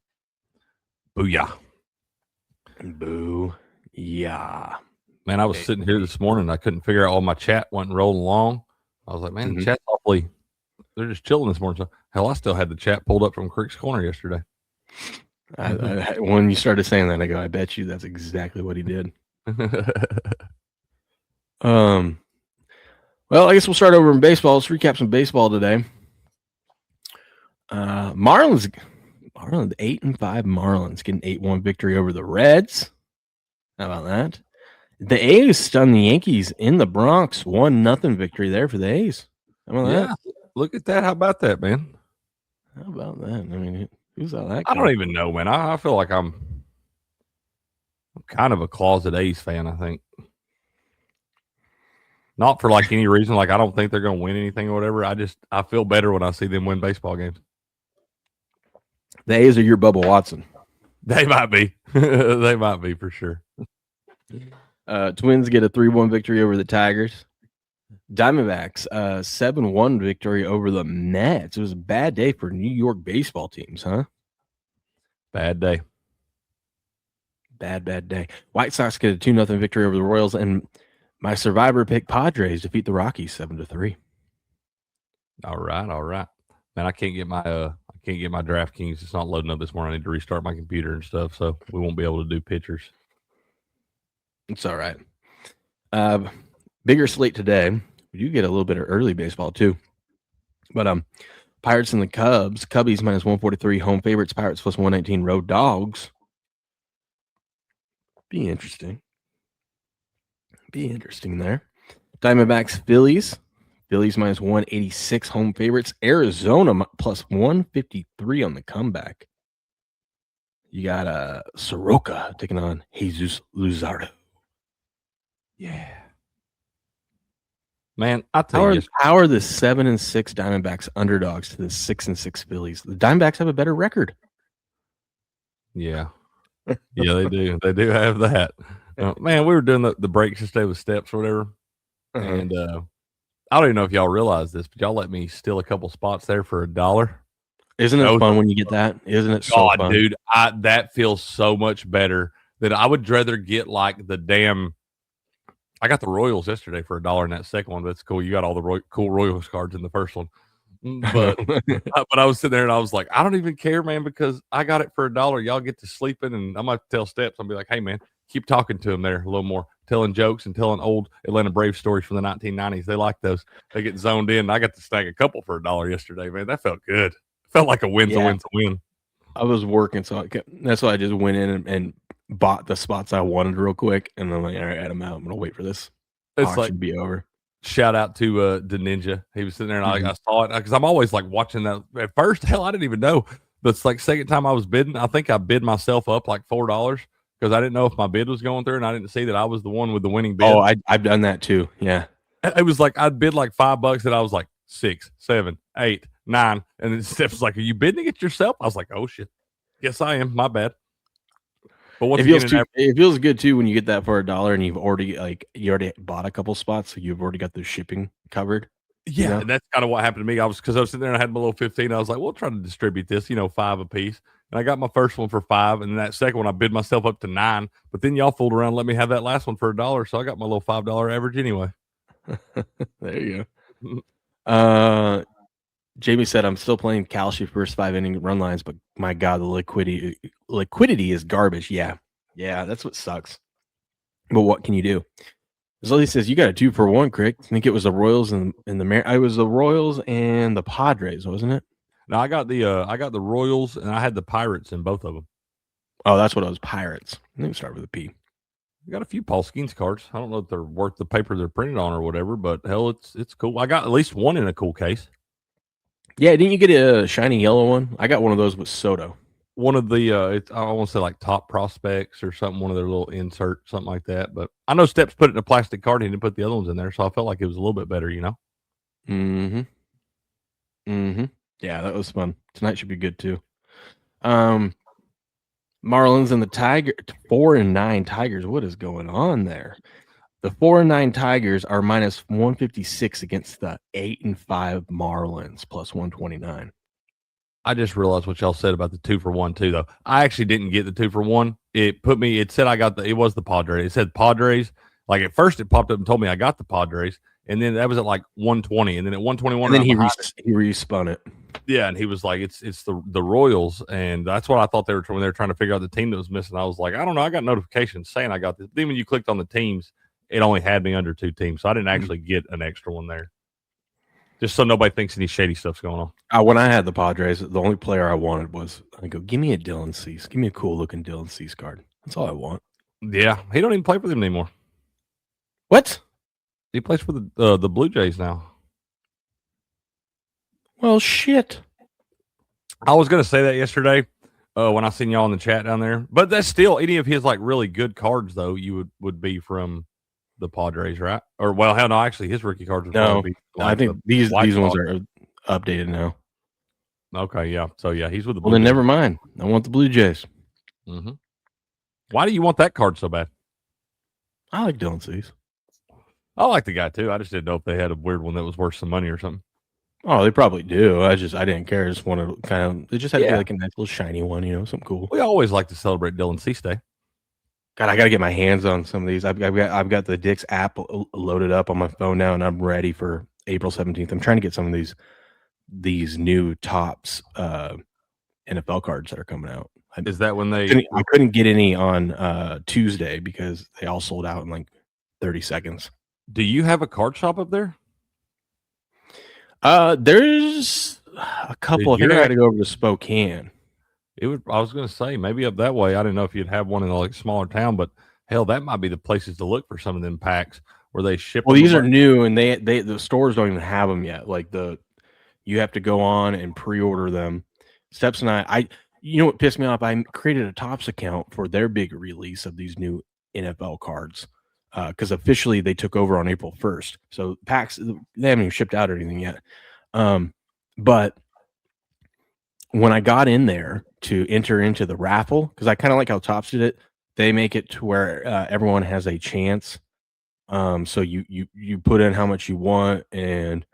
Booyah. Booyah. Man, I was sitting here this morning. I couldn't figure out why my chat wasn't rolling along. I was like, man, the chat's awfully they're just chilling this morning. So, hell, I still had the chat pulled up from Crick's Corner yesterday. When you started saying that, I go, I bet you that's exactly what he did. Well, I guess we'll start over in baseball. Let's recap some baseball today. Marlins 8-5 Marlins getting 8-1 victory over the Reds. How about that? The A's stunned the Yankees in the Bronx. 1-0 victory there for the A's. How about that? Look at that. How about that, man? How about that? I mean, who's all that? I don't even know, man. I feel like I'm kind of a closet A's fan, I think. Not for like any reason. Like, I don't think they're going to win anything or whatever. I feel better when I see them win baseball games. The A's are your Bubba Watson. They might be. They might be for sure. Twins get a 3-1 victory over the Tigers. Diamondbacks 7-1 victory over the Mets. It was a bad day for New York baseball teams, huh? Bad day. Bad day. White Sox get a 2-0 victory over the Royals, and my survivor pick Padres defeat the Rockies 7-3. All right. Man, I can't get my DraftKings. It's not loading up this morning. I need to restart my computer and stuff, so we won't be able to do pictures. It's all right. Bigger slate today. We do get a little bit of early baseball too. But Pirates and the Cubs. Cubbies minus 143 home favorites. Pirates plus 119 road dogs. Be interesting there. Diamondbacks, Phillies. Phillies minus 186 home favorites. Arizona plus 153 on the comeback. You got Soroka taking on Jesus Luzardo. Yeah. Man, I tell you, how are the 7-6 Diamondbacks underdogs to the 6-6 Phillies? The Diamondbacks have a better record. Yeah. Yeah, they do. They do have that. Man, we were doing the breaks yesterday with Steps or whatever. And I don't even know if y'all realize this, but y'all let me steal a couple spots there for $1. Isn't it fun when you get that? Isn't it so fun? Dude, that feels so much better than I would rather get like the damn. I got the Royals yesterday for $1 in that second one. That's cool. You got all the cool Royals cards in the first one. But but I was sitting there and I was like, I don't even care, man, because I got it for $1. Y'all get to sleeping, and I'm going to tell Steps. I'll be like, hey, man, keep talking to him there a little more, telling jokes and telling old Atlanta Braves stories from the 1990s. They like those. They get zoned in. I got to snag a couple for $1 yesterday, man. That felt good. Felt like a win's a win. I was working, so that's why I just went in and bought the spots I wanted real quick, and then like, all right, add them out. I'm gonna wait for this. It's like to be over. Shout out to the Ninja. He was sitting there, and I saw it because I'm always like watching that. At first, hell, I didn't even know. But it's like second time I was bidding. I think I bid myself up like $4 because I didn't know if my bid was going through, and I didn't see that I was the one with the winning bid. Oh, I've done that too. Yeah, it was like I'd bid like $5, and I was like 6, 7, 8, 9, and then Steph was like, "Are you bidding it yourself?" I was like, "Oh shit, yes I am. My bad." But it feels good too when you get that for $1 and you've already bought a couple spots, so you've already got the shipping covered. Yeah, you know? And that's kind of what happened to me. I was sitting there and I had my little 15. I was like, we'll try to distribute this, 5 a piece. And I got my first one for 5, and then that second one I bid myself up to 9. But then y'all fooled around and let me have that last one for $1, so I got my little $5 average anyway. There you go. Jamie said, I'm still playing Kalshi first 5-inning run lines, but my God, the liquidity is garbage. Yeah, that's what sucks. But what can you do? Zoe says, you got a 2-for-1, Crick. I think it was the Royals and I was the Royals and the Padres, wasn't it? No, I got the Royals and I had the Pirates in both of them. Oh, that's what it was, Pirates. I think we start with a P. I got a few Paul Skeens cards. I don't know if they're worth the paper they're printed on or whatever, but hell, it's cool. I got at least one in a cool case. Yeah, didn't you get a shiny yellow one? I got one of those with Soto. One of the, I want to say like Top Prospects or something, one of their little inserts, something like that. But I know Steps put it in a plastic card. He didn't put the other ones in there, so I felt like it was a little bit better, Mm-hmm. Yeah, that was fun. Tonight should be good too. Marlins and the Tigers, 4-9 Tigers. What is going on there? The 4-9 Tigers are minus 156 against the 8-5 Marlins, plus 129. I just realized what y'all said about the 2-for-1 too, though. I actually didn't get the 2-for-1. It said I got it was the Padres. It said Padres. Like at first it popped up and told me I got the Padres. and then that was at like 120, and then at 121, And then he behind he respun it. yeah, and he was like, "It's the Royals," and that's what I thought they were when they were trying to figure out the team that was missing. I was like, "I don't know." I got notifications saying I got this. Then when you clicked on the teams, it only had me under 2 teams, so I didn't actually get an extra one there. Just so nobody thinks any shady stuff's going on. When I had the Padres, the only player I wanted was I go, give me a Dylan Cease, give me a cool looking Dylan Cease card. That's all I want. Yeah, he don't even play for them anymore. What? He plays for the Blue Jays now. Well, shit. I was gonna say that yesterday when I seen y'all in the chat down there, but that's still any of his like really good cards though. You would be from the Padres, right? Or well, hell no, actually his rookie cards would probably be. Like I think these ones are updated now. Okay, yeah. So yeah, he's with the Blue Well, then Jays. never mind. I want the Blue Jays. Mm-hmm. Why do you want that card so bad? I like Dylan Cease. I like the guy too. I just didn't know if they had a weird one that was worth some money or something. Oh, they probably do. I didn't care. I just wanted to kind of. It just had to be like a nice little shiny one, something cool. We always like to celebrate Dylan Cease Day. God, I got to get my hands on some of these. I've got the Dick's app loaded up on my phone now, and I'm ready for April 17th. I'm trying to get some of these new Topps NFL cards that are coming out. Is that when I couldn't get any on Tuesday because they all sold out in like 30 seconds. Do you have a card shop up there? There's a couple. I think I got to go over to Spokane. I was going to say maybe up that way. I didn't know if you'd have one in a like smaller town, but hell, that might be the places to look for some of them packs where they ship. Well, these are new, and the stores don't even have them yet. Like you have to go on and pre-order them. Steps and I you know what pissed me off? I created a Topps account for their big release of these new NFL cards because officially they took over on April 1st. So packs they haven't even shipped out or anything yet. But when I got in there to enter into the raffle, because I kind of like how Topps did it, they make it to where everyone has a chance. So you put in how much you want and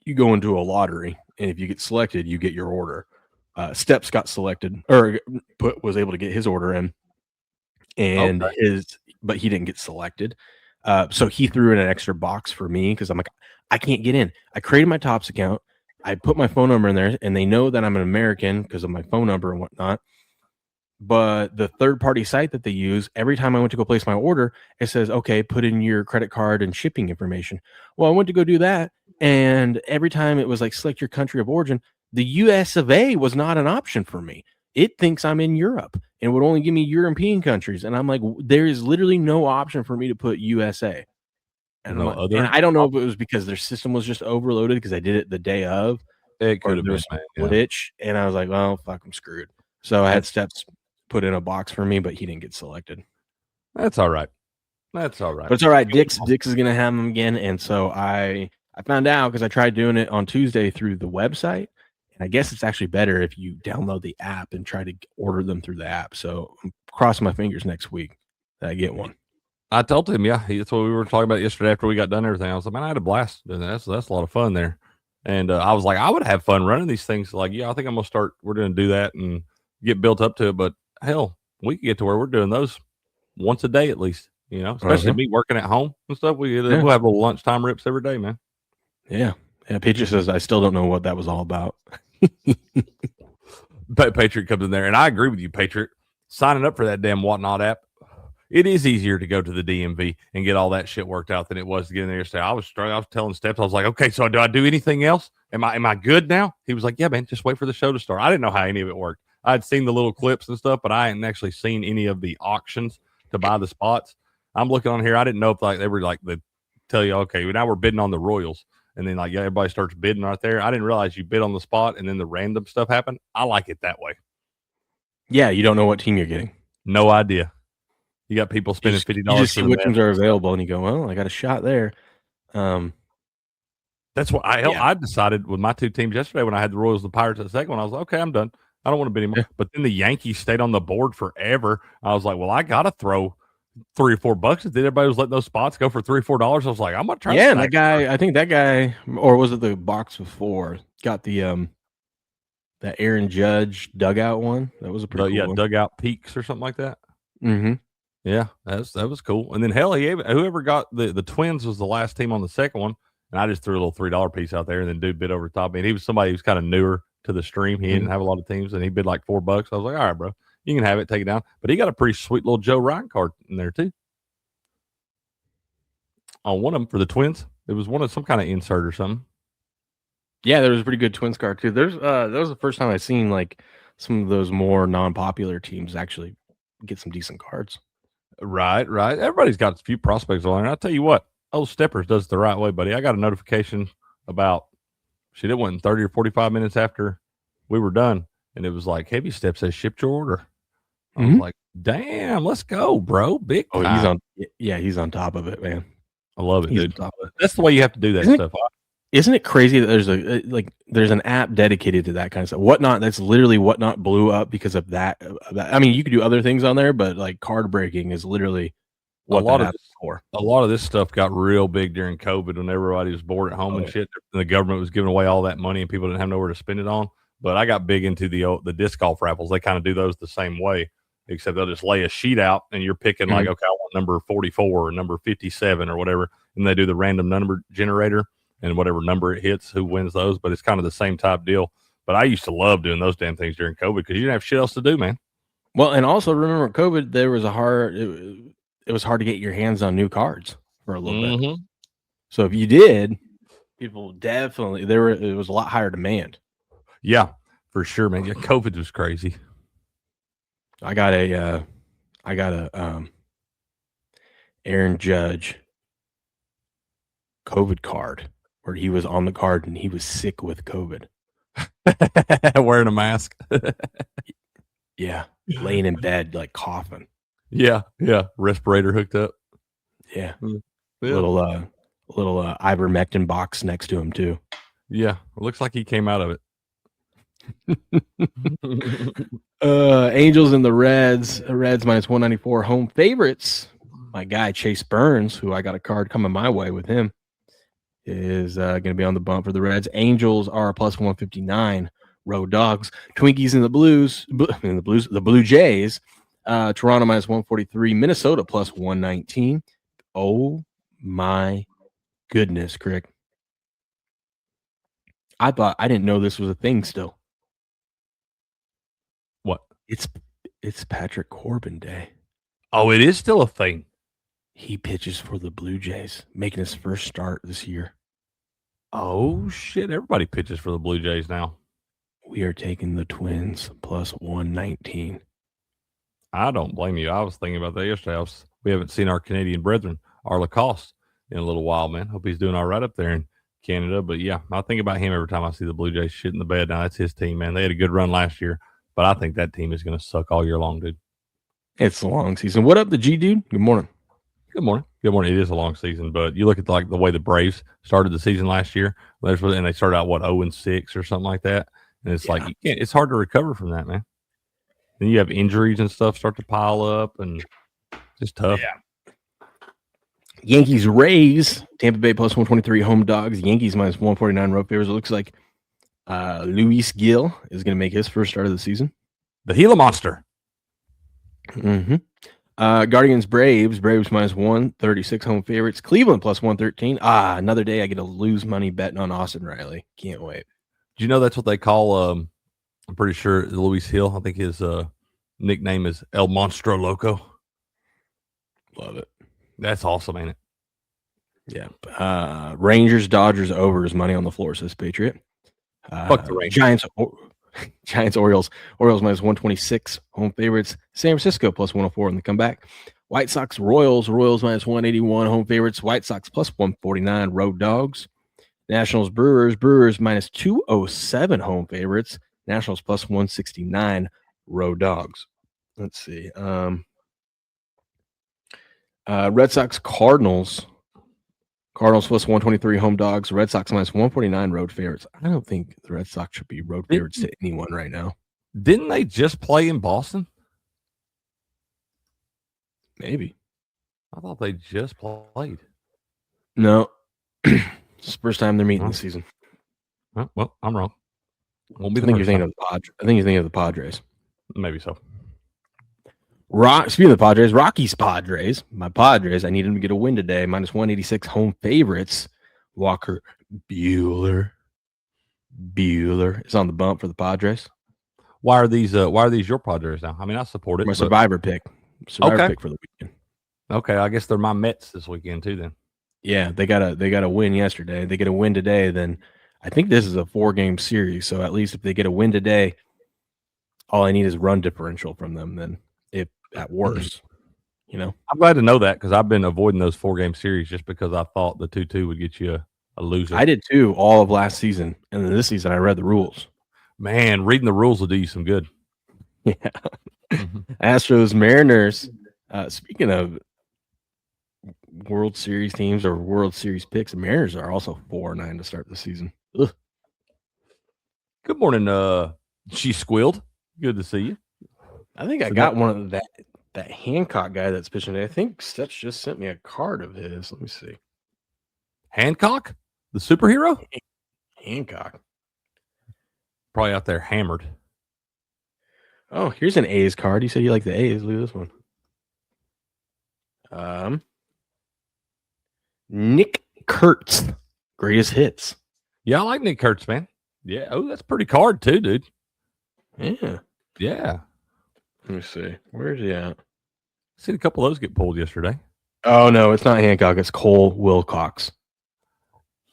you go into a lottery, and if you get selected, you get your order. Steps got selected or was able to get his order in, and but he didn't get selected. So he threw in an extra box for me because I'm like, I can't get in. I created my Topps account. I put my phone number in there, and they know that I'm an American because of my phone number and whatnot. But the third-party site that they use, every time I went to go place my order, it says, okay, put in your credit card and shipping information. Well, I went to go do that, and every time it was like, select your country of origin, the US of A was not an option for me. It thinks I'm in Europe and would only give me European countries. And I'm like, there is literally no option for me to put USA. And, and I don't know if it was because their system was just overloaded because I did it the day of. It could have been a glitch, and I was like, well, fuck, I'm screwed. So I had Steps put in a box for me, but he didn't get selected. That's all right. That's all right. But it's all right. Dick's is going to have them again. And so I found out because I tried doing it on Tuesday through the website. And I guess it's actually better if you download the app and try to order them through the app. So I'm crossing my fingers next week that I get one. I told him, that's what we were talking about yesterday after we got done and everything. I was like, man, I had a blast. That's a lot of fun there. And I was like, I would have fun running these things. Like, I think I'm going to start. We're going to do that and get built up to it. But hell, we can get to where we're doing those once a day at least, especially me working at home and stuff. We'll have little lunchtime rips every day, man. Yeah. Yeah. Patriot says, I still don't know what that was all about. Patriot comes in there, and I agree with you, Patriot. Signing up for that damn Whatnot app, it is easier to go to the DMV and get all that shit worked out than it was to get in there yesterday. I was struggling. I was telling Steps, I was like, okay, so do I do anything else? Am I good now? He was like, yeah, man, just wait for the show to start. I didn't know how any of it worked. I'd seen the little clips and stuff, but I hadn't actually seen any of the auctions to buy the spots. I'm looking on here. I didn't know if they were like they tell you, okay, now we're bidding on the Royals. And then everybody starts bidding right there. I didn't realize you bid on the spot and then the random stuff happened. I like it that way. Yeah, you don't know what team you're getting. No idea. You got people spending $50. You just see which ones are available, and you go, well, I got a shot there. That's what I decided with my two teams yesterday when I had the Royals, the Pirates at the second one. I was like, okay, I'm done. I don't want to bid anymore. Yeah. But then the Yankees stayed on the board forever. I was like, well, I got to throw $3 or $4. And then everybody was letting those spots go for $3 or $4. I was like, I'm gonna try. Yeah, and that guy, I think that guy, or was it the box before, got the Aaron Judge dugout one. That was a pretty cool one. Dugout peaks or something like that. Mm-hmm. Yeah, that was cool. And then hell, whoever got the Twins was the last team on the second one, and I just threw a little $3 piece out there, and then dude bid over the top. And he was somebody who was kind of newer to the stream. He didn't have a lot of teams, and he bid like $4. I was like, all right, bro, you can have it, take it down. But he got a pretty sweet little Joe Ryan card in there too. On one of them for the Twins, it was one of some kind of insert or something. Yeah, there was a pretty good Twins card too. That was the first time I seen like some of those more non-popular teams actually get some decent cards. Right. Everybody's got a few prospects on there. And I'll tell you what, old Steppers does it the right way, buddy. I got a notification about it went 30 or 45 minutes after we were done, and it was like, Heavy Step says shipped your order. I was like, damn, let's go, bro. Big time. He's on top of it, man. I love it, dude. That's the way you have to do that stuff. Isn't it crazy that there's an app dedicated to that kind of stuff? Whatnot, that's literally Whatnot blew up because of that. I mean, you could do other things on there, but like card breaking is literally what a lot of this stuff got real big during COVID when everybody was bored at home and shit. And the government was giving away all that money and people didn't have nowhere to spend it on. But I got big into the disc golf raffles. They kind of do those the same way, except they'll just lay a sheet out and you're picking like, okay, I want number 44 or number 57 or whatever. And they do the random number generator. And whatever number it hits, who wins those. But it's kind of the same type deal. But I used to love doing those damn things during COVID because you didn't have shit else to do, man. Well, and also remember COVID, there was it was hard to get your hands on new cards for a little bit. So if you did, people definitely it was a lot higher demand. Yeah, for sure, man. Yeah, COVID was crazy. I got a Aaron Judge COVID card where he was on the card and he was sick with COVID. Wearing a mask. Yeah. Laying in bed, like coughing. Yeah. Respirator hooked up. Yeah. Little ivermectin box next to him too. Yeah. It looks like he came out of it. Angels and the Reds. Reds minus 194 home favorites. My guy Chase Burns, who I got a card coming my way with him, is going to be on the bump for the Reds. Angels are plus 159. Road Dogs. Twinkies and the Blue Jays. Toronto minus 143. Minnesota plus 119. Oh my goodness, Crick. I didn't know this was a thing still. What? It's Patrick Corbin Day. Oh, it is still a thing. He pitches for the Blue Jays, making his first start this year. Oh, shit. Everybody pitches for the Blue Jays now. We are taking the Twins plus 119. I don't blame you. I was thinking about that yesterday. We haven't seen our Canadian brethren, our Lacoste, in a little while, man. Hope he's doing all right up there in Canada. But, yeah, I think about him every time I see the Blue Jays shit in the bed. Now, that's his team, man. They had a good run last year, but I think that team is going to suck all year long, dude. It's a long season. What up, the G dude? Good morning. Good morning. Good morning. It is a long season, but you look at the way the Braves started the season last year, and they started out 0-6 or something like that, and it's like it's hard to recover from that, man. Then you have injuries and stuff start to pile up, and just tough. Yeah. Yankees Rays. Tampa Bay plus 123 home dogs. Yankees minus 149 road favors. It looks like Luis Gil is going to make his first start of the season. The Gila Monster. Mm-hmm. Guardians Braves minus 136 home favorites. Cleveland plus 113. Another day I get to lose money betting on Austin Riley. Can't wait. Do you know that's what they call I'm pretty sure Luis Hill, I think his nickname is El Monstro Loco. Love it. That's awesome, ain't it? Yeah. Rangers Dodgers overs money on the floor, says Patriot. Fuck the Rangers. Giants, Orioles minus 126 home favorites. San Francisco plus 104 in the comeback. White Sox, Royals minus 181 home favorites. White Sox plus 149 road dogs. Nationals, Brewers minus 207 home favorites. Nationals plus 169 road dogs. Let's see. Red Sox, Cardinals plus 123 home dogs. Red Sox minus 149 road favorites. I don't think the Red Sox should be road favorites to anyone right now. Didn't they just play in Boston? Maybe. I thought they just played. No. It's the first time they're meeting this season. Well, I'm wrong. I think you're thinking of the Padres. Maybe so. Speaking of the Padres, Rockies Padres, my Padres, I need them to get a win today. Minus 186 home favorites. Walker Buehler is on the bump for the Padres. Why are these your Padres now? I mean, I support it. My but- survivor pick. Okay. Pick for the weekend. Okay, I guess they're my Mets this weekend too. Then Yeah, they got a win yesterday. They get a win today. Then I think this is a 4-game series. So at least if they get a win today, all I need is run differential from them. Then if at worst, I'm glad to know that because I've been avoiding those 4-game series just because I thought the 2-2 would get you a loser. I did too all of last season, and then this season I read the rules. Man, reading the rules will do you some good. Yeah. Astros, Mariners. Speaking of World Series teams or World Series picks, the Mariners are also 4-9 to start the season. Ugh. Good morning, she squealed. Good to see you. I think I got one of that Hancock guy that's pitching today. I think Stutz just sent me a card of his. Let me see. Hancock, the superhero, Hancock. probably out there hammered. Oh, here's an A's card. You said you like the A's. Look at this one. Nick Kurtz, greatest hits. Yeah, I like Nick Kurtz, man. Yeah. Oh, that's pretty card too, dude. Yeah. Yeah. Let me see. Where's he at? Seen a couple of those get pulled yesterday. Oh, no, it's not Hancock. It's Cole Wilcox.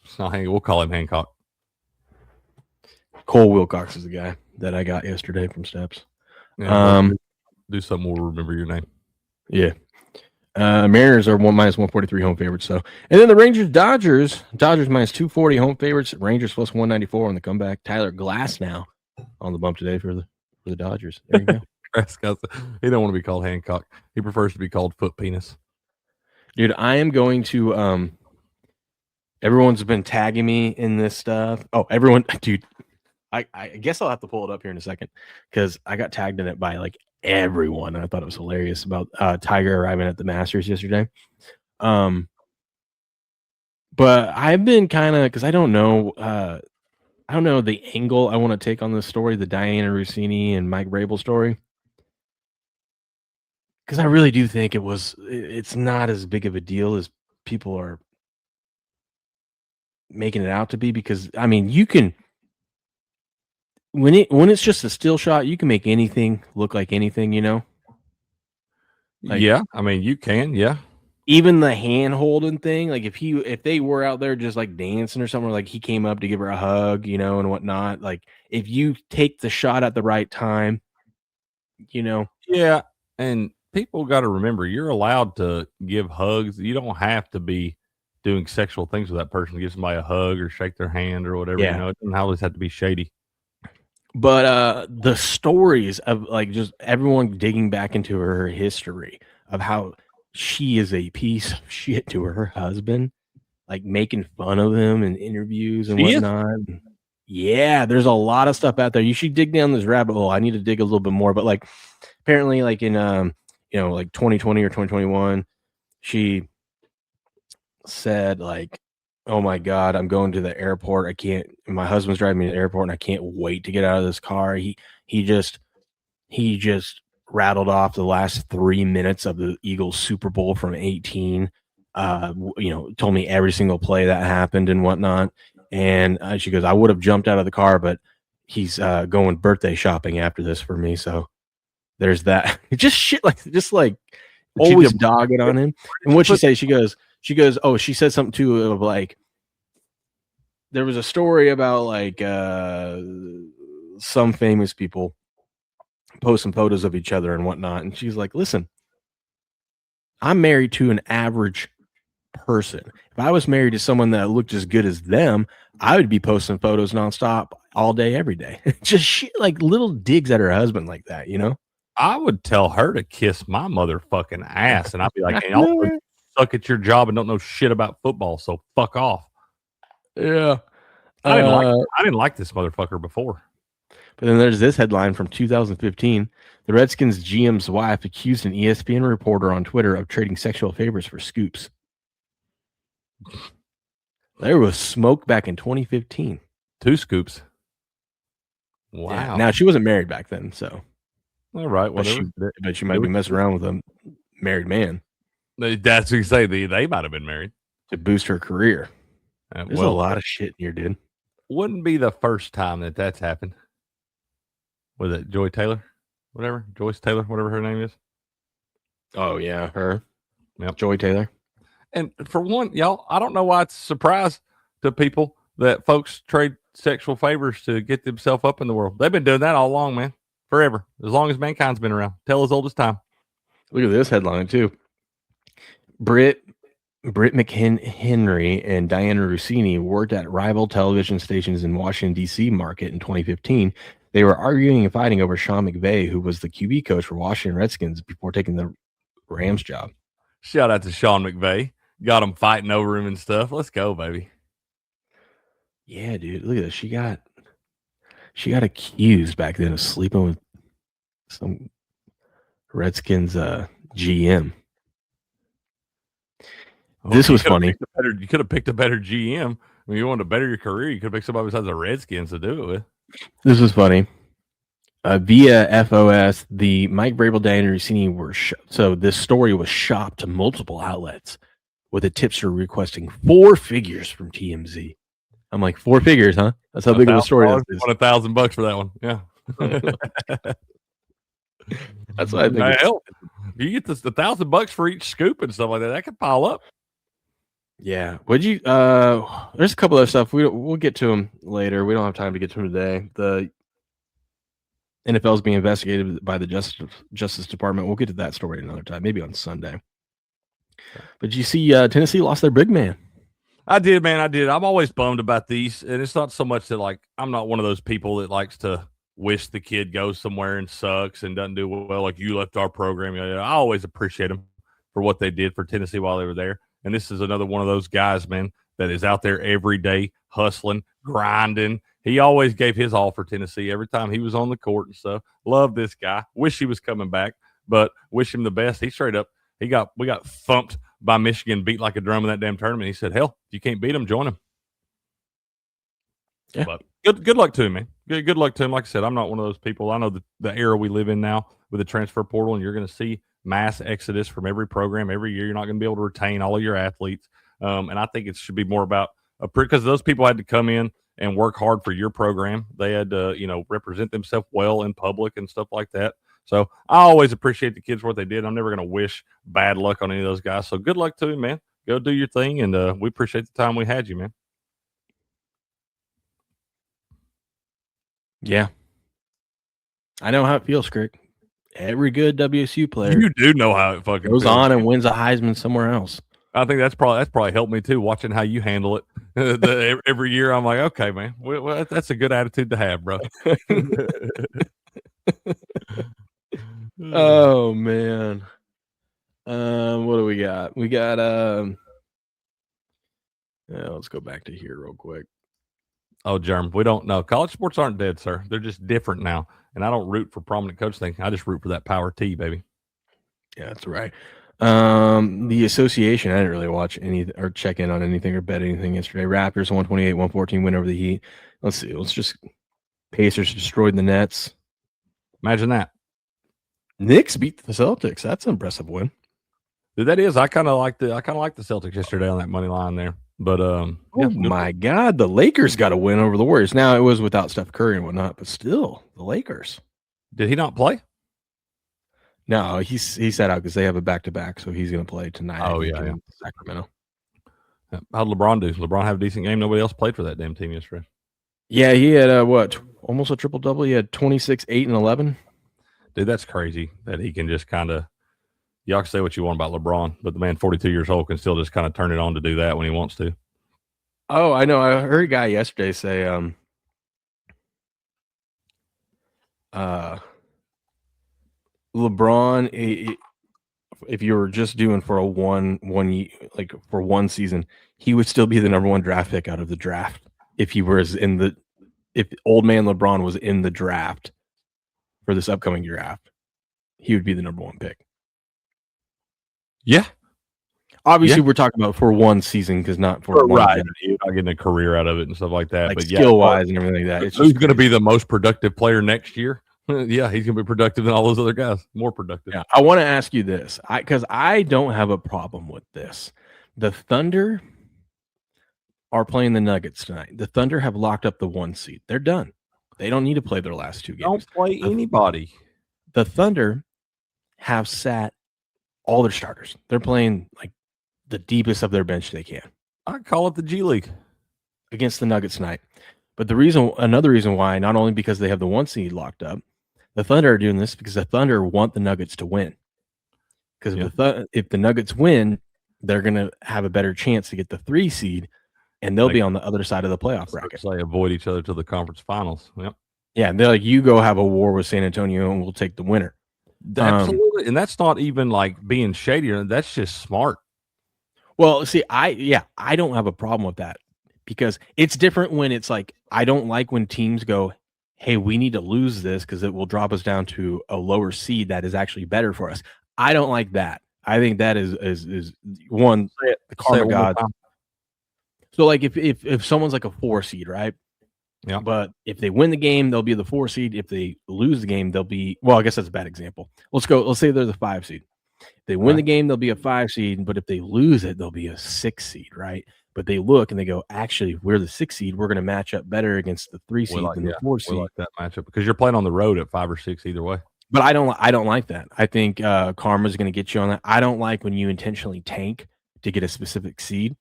It's not Hancock. We'll call him Hancock. Cole Wilcox is the guy that I got yesterday from Steps. Yeah, do something. We'll remember your name. Yeah. Mariners are minus 143 home favorites. So, and then the Rangers, Dodgers minus 240 home favorites. Rangers plus 194 on the comeback. Tyler Glass now on the bump today for the Dodgers. There you go. He don't want to be called Hancock. He prefers to be called Foot Penis. Dude, I am going to everyone's been tagging me in this stuff. Oh, everyone, dude. I guess I'll have to pull it up here in a second because I got tagged in it by like everyone. And I thought it was hilarious about Tiger arriving at the Masters yesterday. But I've been kind of because I don't know the angle I want to take on this story, the Diana Rossini and Mike Vrabel story. Because I really do think it's not as big of a deal as people are making it out to be. Because I mean, you can when it's just a still shot, you can make anything look like anything, Like, yeah, I mean you can, yeah. Even the hand holding thing, like if they were out there just like dancing or something, like he came up to give her a hug, and whatnot. Like if you take the shot at the right time, Yeah, and people got to remember you're allowed to give hugs. You don't have to be doing sexual things with that person to give somebody a hug or shake their hand or whatever. Yeah. It doesn't always have to be shady. But the stories of like just everyone digging back into her history of how she is a piece of shit to her husband, like making fun of him in interviews and whatnot. Yeah, there's a lot of stuff out there. You should dig down this rabbit hole. I need to dig a little bit more, but like apparently like in like 2020 or 2021, she said like, oh my God, I'm going to the airport. My husband's driving me to the airport and I can't wait to get out of this car. He just rattled off the last 3 minutes of the Eagles Super Bowl from 18. Told me every single play that happened and whatnot. And she goes, I would have jumped out of the car, but he's going birthday shopping after this for me. So there's that. Just shit like always dogging on him. And what she say? She goes, oh, she said something too of like, there was a story about like some famous people posting photos of each other and whatnot. And she's like, listen, I'm married to an average person. If I was married to someone that looked as good as them, I would be posting photos nonstop all day, every day. Just shit, like little digs at her husband like that, I would tell her to kiss my motherfucking ass, and I'd be like, hey, I'll suck at your job and don't know shit about football, so fuck off. Yeah. I didn't like this motherfucker before. But then there's this headline from 2015. The Redskins GM's wife accused an ESPN reporter on Twitter of trading sexual favors for scoops. There was smoke back in 2015. 2 scoops. Wow. Yeah. Now, she wasn't married back then, so. All right, But whatever. she might be messing around with a married man That's what you say. They might have been married. to boost her career. There's a lot of shit in here, dude. Wouldn't be the first time that's happened. Was it Joy Taylor? Whatever. Joyce Taylor, whatever her name is. Oh, yeah, her. Yep. Joy Taylor. And for one, y'all, I don't know why it's a surprise to people that folks trade sexual favors to get themselves up in the world. They've been doing that all along, man. Forever. As long as mankind's been around. Tell as old as time. Look at this headline, too. Britt McHenry and Diana Rossini worked at rival television stations in Washington, D.C. market in 2015. They were arguing and fighting over Sean McVay, who was the QB coach for Washington Redskins before taking the Rams job. Shout out to Sean McVay. Got them fighting over him and stuff. Let's go, baby. Yeah, dude. Look at this. She got accused back then of sleeping with some Redskins GM. This was funny. You could have picked a better GM. When you wanted to better your career, you could have picked somebody besides the Redskins to do it with. This was funny. Via FOS, the Mike Vrabel, Diana Rossini were so this story was shopped to multiple outlets, with a tipster requesting 4 figures from TMZ. I'm like, 4 figures, huh? That's how big of a story that is. $1,000 for that one. Yeah. That's what I think. Hell, you get this $1,000 for each scoop and stuff like that. That could pile up. Yeah. Would you? There's a couple other stuff. We'll get to them later. We don't have time to get to them today. The NFL is being investigated by the Justice Department. We'll get to that story another time, maybe on Sunday. But you see, Tennessee lost their big man. I did, man. I did. I'm always bummed about these, and it's not so much that I'm not one of those people that likes to wish the kid goes somewhere and sucks and doesn't do well. Like, you left our program. I always appreciate them for what they did for Tennessee while they were there. And this is another one of those guys, man, that is out there every day hustling, grinding. He always gave his all for Tennessee every time he was on the court and stuff. Love this guy. Wish he was coming back, but wish him the best. He straight up, we got thumped by Michigan, beat like a drum in that damn tournament. He said, hell, if you can't beat him, join him. Yeah. But good luck to him, man. Good luck to him. Like I said, I'm not one of those people. I know the era we live in now with the transfer portal, and you're going to see mass exodus from every program every year. You're not going to be able to retain all of your athletes. And I think it should be more about because those people had to come in and work hard for your program. They had to, represent themselves well in public and stuff like that. So I always appreciate the kids for what they did. I'm never going to wish bad luck on any of those guys. So good luck to him, man. Go do your thing. And we appreciate the time we had you, man. Yeah. I know how it feels, Crick. Every good WSU player, you do know how it fucking goes feels. on and wins a Heisman somewhere else. I think that's probably helped me too. Watching how you handle it every year, I'm like, okay, man, well, that's a good attitude to have, bro. Oh man, what do we got? We got let's go back to here real quick. Oh, Germ, we don't know. College sports aren't dead, sir. They're just different now. And I don't root for prominent coach thing. I just root for that power T, baby. Yeah, that's right. The association, I didn't really watch any or check in on anything or bet anything yesterday. Raptors 128-114 win over the Heat. Let's see. Let's just Pacers destroyed the Nets. Imagine that. Knicks beat the Celtics. That's an impressive win. Dude, that is. I kind of like the Celtics yesterday on that money line there. But my God, the Lakers got a win over the Warriors. Now it was without Steph Curry and whatnot, but still, the Lakers. Did he not play? No, he sat out because they have a back-to-back, so he's going to play tonight. Oh yeah, Sacramento. How'd LeBron do? LeBron have a decent game. Nobody else played for that damn team yesterday. Yeah, he had almost a triple-double. He had 26, 8, and 11. Dude, that's crazy that he can just kind of. Y'all can say what you want about LeBron, but the man 42 years old can still just kind of turn it on to do that when he wants to. Oh, I know. I heard a guy yesterday say LeBron, if you were just doing for a one like for one season, he would still be the number 1 draft pick out of the draft if he was if old man LeBron was in the draft for this upcoming draft, he would be the number 1 pick. Yeah. Obviously, we're talking about for one season because not for one right. You're not getting a career out of it and stuff like that. Like but skill wise and everything like that. It's who's going to be the most productive player next year? Yeah, he's gonna be productive than all those other guys. More productive. Yeah, I want to ask you this, because I don't have a problem with this. The Thunder are playing the Nuggets tonight. The Thunder have locked up the 1 seed. They're done. They don't need to play their last 2 games. Don't play anybody. The Thunder have sat all their starters. They're playing like the deepest of their bench they can I call it the G League. against the Nuggets tonight. But another reason why, not only because they have the 1 seed locked up, the Thunder are doing this because the Thunder want the Nuggets to win. Because if the Nuggets win, they're going to have a better chance to get the 3 seed, and they'll be on the other side of the playoff bracket. So they avoid each other to the conference finals. Yep. Yeah, they're like, you go have a war with San Antonio, and we'll take the winner. Absolutely, and that's not even like being shady. That's just smart. Well, see, I don't have a problem with that because it's different when it's like, I don't like when teams go, hey, we need to lose this because it will drop us down to a lower seed that is actually better for us. I don't like that. I think that is one, the karma god. So like if someone's like a 4 seed, right? Yeah. But if they win the game, they'll be the 4 seed. If they lose the game, they'll be, well, I guess that's a bad example. Let's say they're the 5 seed. If they win the game, they'll be a 5 seed, but if they lose it, they'll be a 6 seed, right? But they look and they go, actually, we're the 6 seed. We're going to match up better against the 3 seed than the 4 seed. We like that matchup because you're playing on the road at 5 or 6 either way. But I don't like that. I think karma's going to get you on that. I don't like when you intentionally tank to get a specific seed.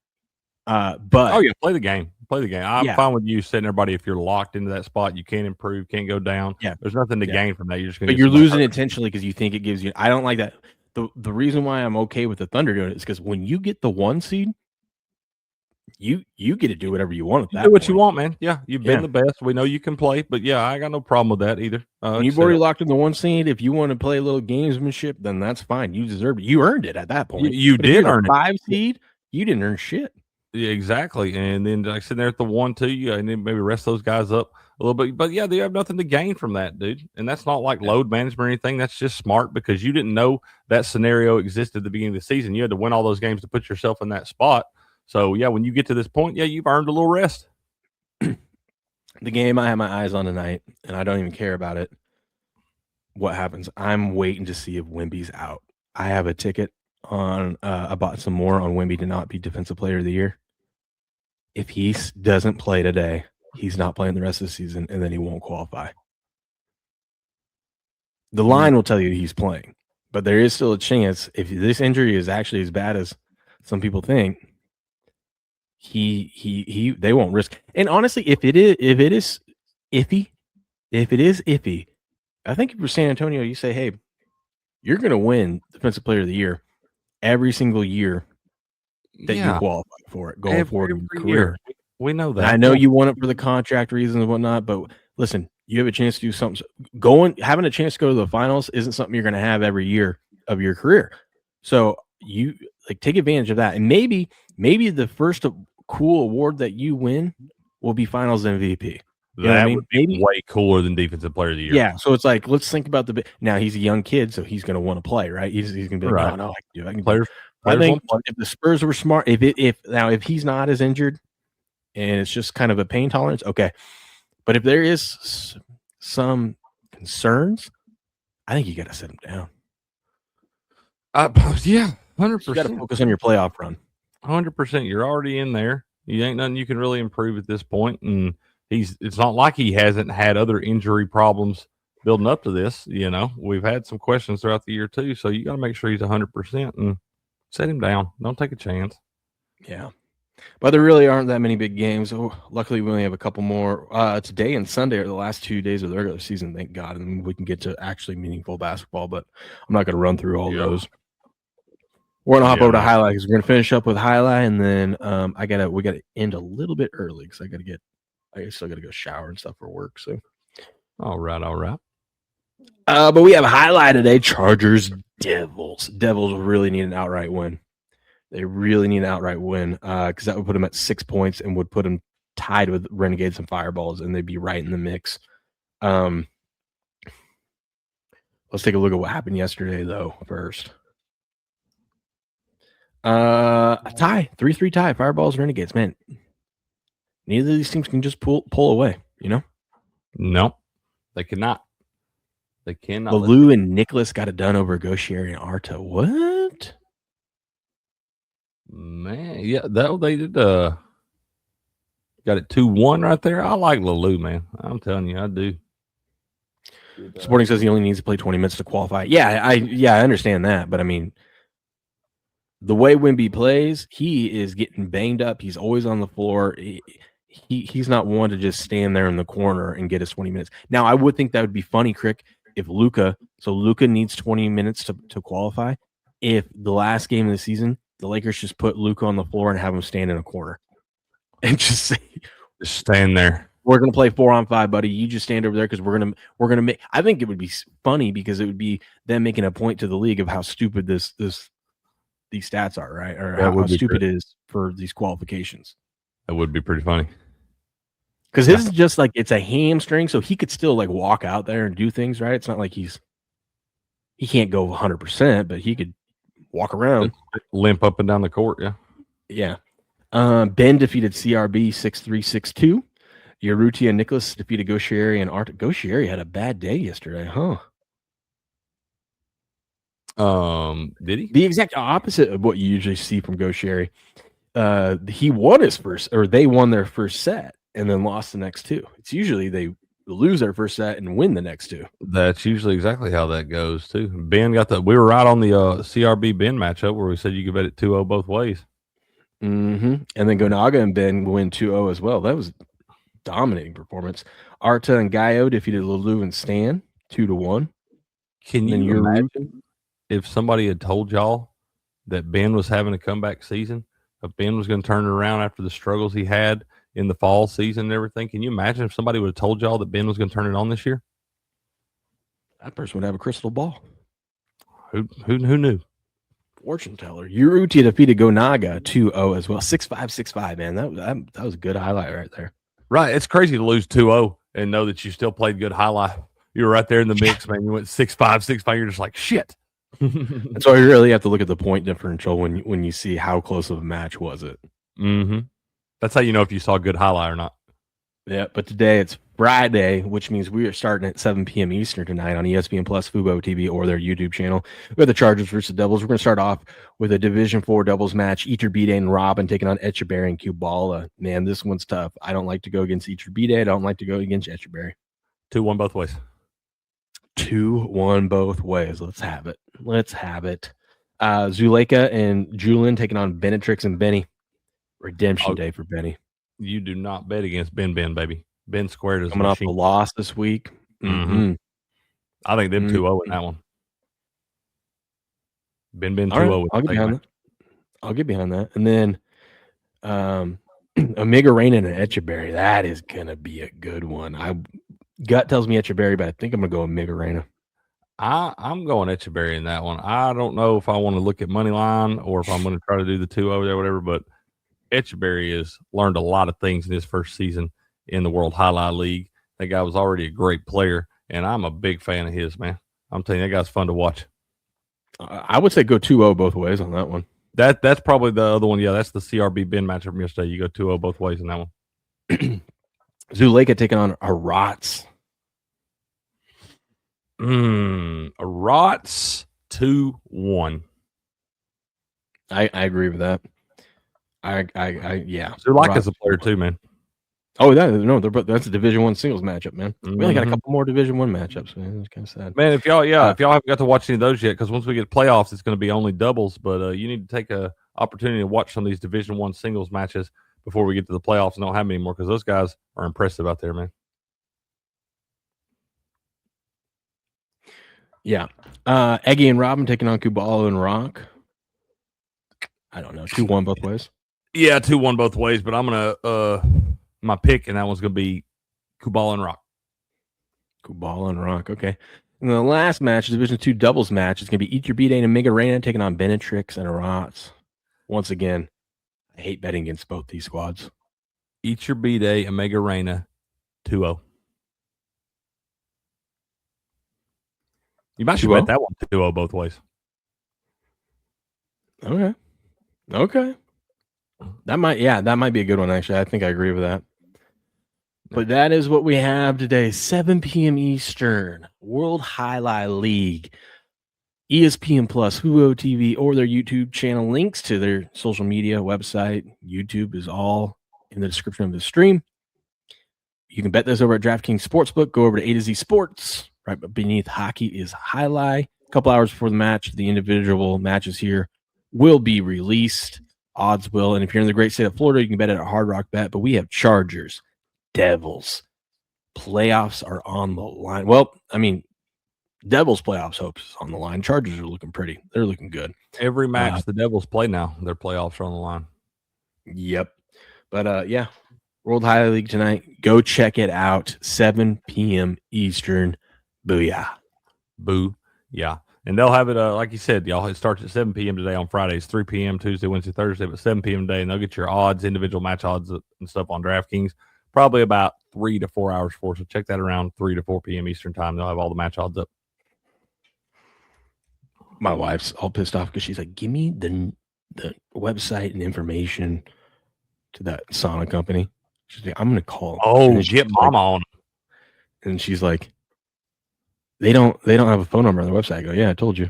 But play the game. I'm fine with you setting everybody. If you're locked into that spot, you can't improve, can't go down. Yeah, there's nothing to gain from that. You're just going. But you're losing intentionally because you think it gives you. I don't like that. The reason why I'm okay with the Thunder doing it is because when you get the 1 seed, you get to do whatever you want. Do what you want, man. Yeah, you've been the best. We know you can play, but yeah, I got no problem with that either. You've already locked in the 1 seed. If you want to play a little gamesmanship, then that's fine. You deserve it. You earned it at that point. You did earn 5 seed. You didn't earn shit. Yeah, exactly. And then like sitting there at the 1-2, and then maybe rest those guys up a little bit. But yeah, they have nothing to gain from that, dude. And that's not like load management or anything. That's just smart because you didn't know that scenario existed at the beginning of the season. You had to win all those games to put yourself in that spot. So yeah, when you get to this point, yeah, you've earned a little rest. The game I have my eyes on tonight, and I don't even care about it. What happens? I'm waiting to see if Wemby's out. I have a ticket on. I bought some more on Wemby to not be Defensive Player of the Year. If he doesn't play today, he's not playing the rest of the season, and then he won't qualify. The line will tell you he's playing, but there is still a chance if this injury is actually as bad as some people think. They won't risk. And honestly, if it is iffy, I think if you're San Antonio, you say, hey, you're going to win Defensive Player of the Year every single year that you qualify for it going forward in your career. We know that. And I know you want it for the contract reasons and whatnot, but listen, you have a chance to do something. Having a chance to go to the finals isn't something you're going to have every year of your career. So you take advantage of that. And maybe the first cool award that you win will be Finals MVP. You know what I mean? Maybe way cooler than Defensive Player of the Year. Yeah. So it's like, let's think about now he's a young kid, so he's going to want to play, right? He's going to be like, oh, no, I can do it. I can do it. I think if the Spurs were smart, if he's not as injured and it's just kind of a pain tolerance, okay. But if there is some concerns, I think you got to sit him down. Yeah, 100%. You got to focus on your playoff run. 100%. You're already in there. You ain't nothing you can really improve at this point, and it's not like he hasn't had other injury problems building up to this. You know, we've had some questions throughout the year too, so you got to make sure he's 100% and set him down. Don't take a chance. Yeah. But there really aren't that many big games. Oh, luckily, we only have a couple more. Today and Sunday are the last 2 days of the regular season, thank God. And we can get to actually meaningful basketball, but I'm not going to run through all those. We're going to hop over to highlight because we're going to finish up with highlight. And then we got to end a little bit early because I still got to go shower and stuff for work. So, all right. But we have a highlight today. Chargers, Devils. Devils really need an outright win. They really need an outright win because that would put them at 6 points and would put them tied with Renegades and Fireballs, and they'd be right in the mix. Let's take a look at what happened yesterday, though, first. A tie, 3-3 tie, Fireballs, Renegades. Man, neither of these teams can just pull away, you know? No, they cannot. They cannot. Lou and Nicholas got it done over Gauchieri and Arta. What? Man, yeah, they did. Got it 2-1 right there. I like Lou, man. I'm telling you, I do. Sporting says he only needs to play 20 minutes to qualify. Yeah, I understand that, but I mean, the way Wemby plays, he is getting banged up. He's always on the floor. He's not one to just stand there in the corner and get his 20 minutes. Now, I would think that would be funny, Crick, if Luka needs 20 minutes to qualify. If the last game of the season, the Lakers just put Luka on the floor and have him stand in a corner and just say, just stand there. We're gonna play 4-on-5, buddy. You just stand over there because we're gonna make. I think it would be funny because it would be them making a point to the league of how stupid these stats are, right? Or how stupid it is for these qualifications. That would be pretty funny. Because his is just like it's a hamstring, so he could still like walk out there and do things, right? It's not like he can't go 100%, but he could walk around, limp up and down the court. Yeah. Ben defeated CRB 6-3, 6-2. Urrutia and Nicholas defeated Gauchieri and Art. Gauchieri had a bad day yesterday, huh? Did he? The exact opposite of what you usually see from Gauchieri. He won his first, or they won their first set and then lost the next two. It's usually they lose their first set and win the next two. That's usually exactly how that goes too. Ben got we were right on the CRB Ben matchup where we said you could bet it 2-0 both ways. Mm-hmm. And then Gonaga and Ben win 2-0 as well. That was dominating performance. Arta and Gaio defeated Lulu and Stan 2-1. Can you imagine if somebody had told y'all that Ben was having a comeback season, if Ben was going to turn it around after the struggles he had in the fall season and everything? Can you imagine if somebody would have told y'all that Ben was going to turn it on this year? That person would have a crystal ball. Who knew? Fortune teller. Urrutia defeated Gonaga 2-0 as well. 6-5, 6-5, man. That was a good highlight right there. Right. It's crazy to lose 2-0 and know that you still played good highlight. You were right there in the mix, man. You went 6-5, 6-5. You're just like, shit. And so you really have to look at the point differential when you see how close of a match was it. Mm-hmm. That's how you know if you saw a good highlight or not. Yeah, but today it's Friday, which means we are starting at 7 p.m. Eastern tonight on ESPN Plus, Fubo TV, or their YouTube channel. We have the Chargers versus the Devils. We're going to start off with a Division 4 doubles match. Iturbide and Robin taking on Echeverry and Kubala. Man, this one's tough. I don't like to go against Iturbide. I don't like to go against Echeverry. 2-1 both ways. 2-1 both ways. Let's have it. Zuleika and Julian taking on Benetrix and Benny. Redemption day for Benny. You do not bet against Ben, baby. Ben squared his coming off the loss this week. Mm-hmm. I think them 2-0 in that one. Ben 2-0. Right, I'll get behind that. And then Omega Rain and Echeverry. That is gonna be a good one. Gut tells me Echeverry, but I think I'm gonna go Omega Rain. I'm going Echeverry in that one. I don't know if I want to look at money line or if I'm going to try to do the 2-0 or whatever, but Echeverry has learned a lot of things in his first season in the World Highlight League. That guy was already a great player, and I'm a big fan of his, man. I'm telling you, that guy's fun to watch. I would say go 2-0 both ways on that one. That's probably the other one. Yeah, that's the CRB Ben matchup from yesterday. You go 2-0 both ways in that one. Zuleika taking on Arats. Arats 2-1. I agree with that. Yeah. Zuleika's a player too, man. Oh, that's a Division 1 singles matchup, man. We only got a couple more Division 1 matchups, man. It's kind of sad. Man, if y'all haven't got to watch any of those yet, because once we get playoffs, it's going to be only doubles. But you need to take a opportunity to watch some of these Division 1 singles matches before we get to the playoffs and don't have any more, because those guys are impressive out there, man. Yeah. Eggy and Robin taking on Kubala and Rock. I don't know. 2-1 both ways. Yeah, 2-1 both ways, but I'm gonna my pick and that one's gonna be Kubala and Rock. Kubala and Rock, okay. And the last match, Division 2 doubles match, is gonna be Iturbide and Omega Reina taking on Benetrix and Arats. Once again, I hate betting against both these squads. Iturbide, Omega Reina, 2-0. You might should bet that one 2-0 both ways. Okay. That might be a good one, actually. I think I agree with that. But that is what we have today. 7 p.m. Eastern, World Highlight League, ESPN Plus, Huo TV, or their YouTube channel. Links to their social media, website, YouTube is all in the description of the stream. You can bet this over at DraftKings Sportsbook. Go over to A to Z Sports. Right beneath hockey is highlight. A couple hours before the match, the individual matches here will be released. Odds will. And if you're in the great state of Florida, you can bet it at Hard Rock Bet. But we have Chargers, Devils. Playoffs are on the line. Well, I mean, Devils playoffs hopes is on the line. Chargers are looking pretty. They're looking good. Every match the Devils play now, their playoffs are on the line. Yep. But yeah, World Highlight League tonight. Go check it out. 7 p.m. Eastern. Booyah. Boo. Yeah. And they'll have it, like you said, y'all, it starts at 7 p.m. today on Fridays, 3 p.m. Tuesday, Wednesday, Thursday, but 7 p.m. today, and they'll get your odds, individual match odds and stuff on DraftKings probably about 3 to 4 hours before. So check that around 3 to 4 p.m. Eastern time. They'll have all the match odds up. My wife's all pissed off because she's like, give me the website and information to that sauna company. She's like, I'm going to call. Oh, get mama on. And she's like, they don't have a phone number on their website. I go, yeah, I told you.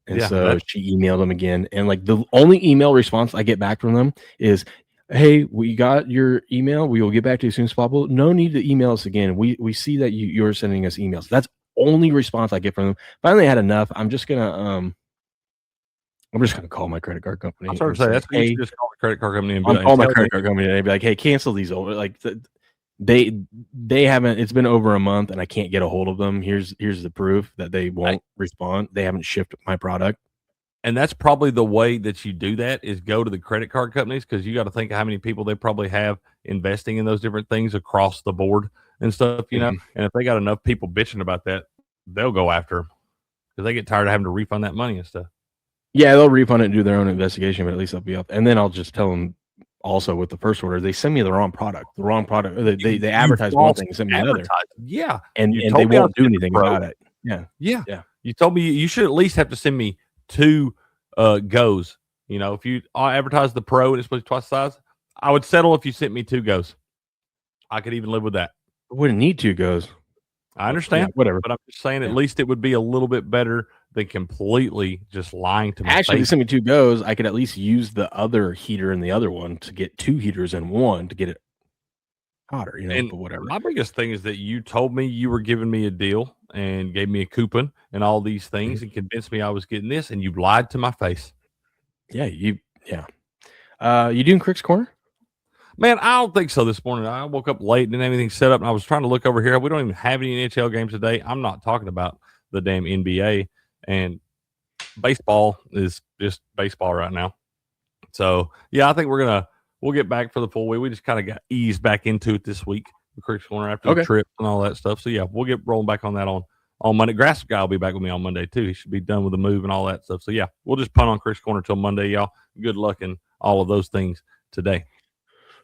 And so she emailed them again. And like the only email response I get back from them is, hey, we got your email. We will get back to you as soon as possible. No need to email us again. We see that you're sending us emails. That's only response I get from them. Finally had enough. I'm just gonna call my credit card company. I'm sorry to say that's what you just call the credit card company and call my credit card company and be like, hey, cancel these over. Like they haven't. It's been over a month and I can't get a hold of them. Here's the proof that they won't respond. They haven't shipped my product. And that's probably the way that you do that is go to the credit card companies, because you got to think of how many people they probably have investing in those different things across the board and stuff, you know. And if they got enough people bitching about that, they'll go after them because they get tired of having to refund that money and stuff. Yeah, they'll refund it and do their own investigation, but at least they'll be up. And then I'll just tell them also with the first order, they send me the wrong product. They advertise one thing and send me another. Yeah. And they won't do anything about it. Yeah. Yeah. You told me you should at least have to send me 2 goes. You know, if you advertise the pro and it's supposed to be twice the size, I would settle if you sent me 2 goes. I could even live with that. I wouldn't need 2 goes. I understand. Yeah, whatever. But I'm just saying at least it would be a little bit better than completely just lying to me. Actually, if you send me 2 goes, I could at least use the other heater in the other one to get 2 heaters in one to get it hotter, you know, and but whatever. My biggest thing is that you told me you were giving me a deal and gave me a coupon and all these things and convinced me I was getting this, and you lied to my face. Yeah, you doing Crick's Corner? Man, I don't think so this morning. I woke up late and didn't have anything set up, and I was trying to look over here. We don't even have any NHL games today. I'm not talking about the damn NBA, and baseball is just baseball right now. So, yeah, I think we'll get back for the full week. We just kind of got eased back into it this week, the Crick's Corner after the trip and all that stuff. So, yeah, we'll get rolling back on that on Monday. Grass guy will be back with me on Monday, too. He should be done with the move and all that stuff. So, yeah, we'll just punt on Crick's Corner till Monday, y'all. Good luck in all of those things today.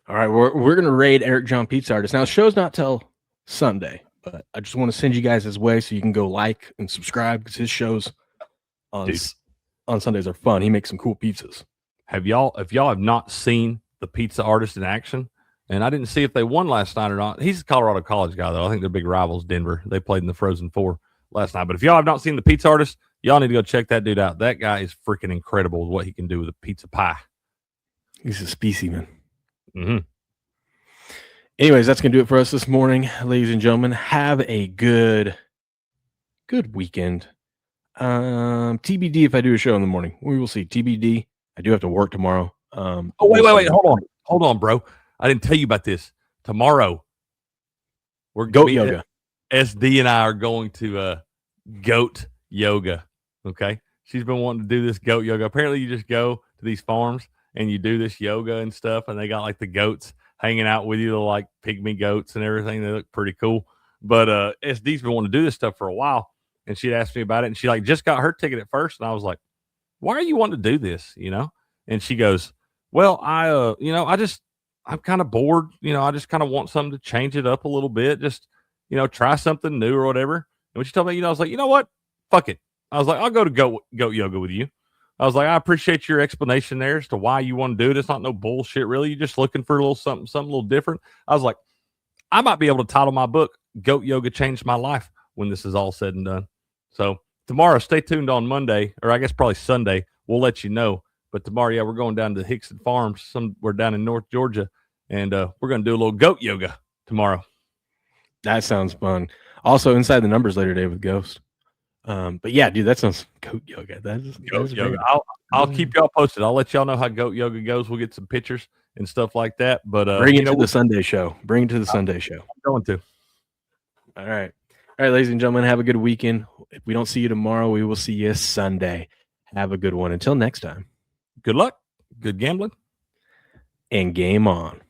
All right, we're going to raid Eric John Pizza Artist. Now, the show's not till Sunday, but I just want to send you guys his way so you can go like and subscribe because his shows on Sundays are fun. He makes some cool pizzas. If y'all have not seen the Pizza Artist in action, and I didn't see if they won last night or not. He's a Colorado College guy, though. I think they're big rivals, Denver. They played in the Frozen Four last night. But if y'all have not seen the Pizza Artist, y'all need to go check that dude out. That guy is freaking incredible with what he can do with a pizza pie. He's a specimen. Mm-hmm. Anyways, that's going to do it for us this morning, ladies and gentlemen. Have a good weekend. TBD if I do a show in the morning. We will see. TBD. I do have to work tomorrow. Wait. Hold on, bro. I didn't tell you about this. Tomorrow, we're goat yoga. SD and I are going to goat yoga. Okay. She's been wanting to do this goat yoga. Apparently, you just go to these farms and you do this yoga and stuff, and they got like the goats hanging out with you, they're like pygmy goats and everything. They look pretty cool. But SD's been wanting to do this stuff for a while, and she'd asked me about it, and she like just got her ticket at first, and I was like, why are you wanting to do this, you know? And she goes, well, I'm kind of bored, you know, I just kind of want something to change it up a little bit, just, you know, try something new or whatever. And when she told me, you know, I was like, you know what? Fuck it. I was like, I'll go to goat yoga with you. I was like, I appreciate your explanation there as to why you want to do it. It's not no bullshit, really. You're just looking for a little something a little different. I was like, I might be able to title my book, Goat Yoga Changed My Life, when this is all said and done. So tomorrow, stay tuned on Monday, or I guess probably Sunday. We'll let you know. But tomorrow, yeah, we're going down to Hickson Farms. We're down in North Georgia, and we're going to do a little goat yoga tomorrow. That sounds fun. Also, Inside the Numbers later today with Ghost. But yeah, dude, that sounds goat yoga. That's yoga. I'll keep y'all posted. I'll let y'all know how goat yoga goes. We'll get some pictures and stuff like that. But bring it to the Sunday show. Bring it to the Sunday show. I'm going to. All right, ladies and gentlemen, have a good weekend. If we don't see you tomorrow, we will see you Sunday. Have a good one. Until next time. Good luck. Good gambling. And game on.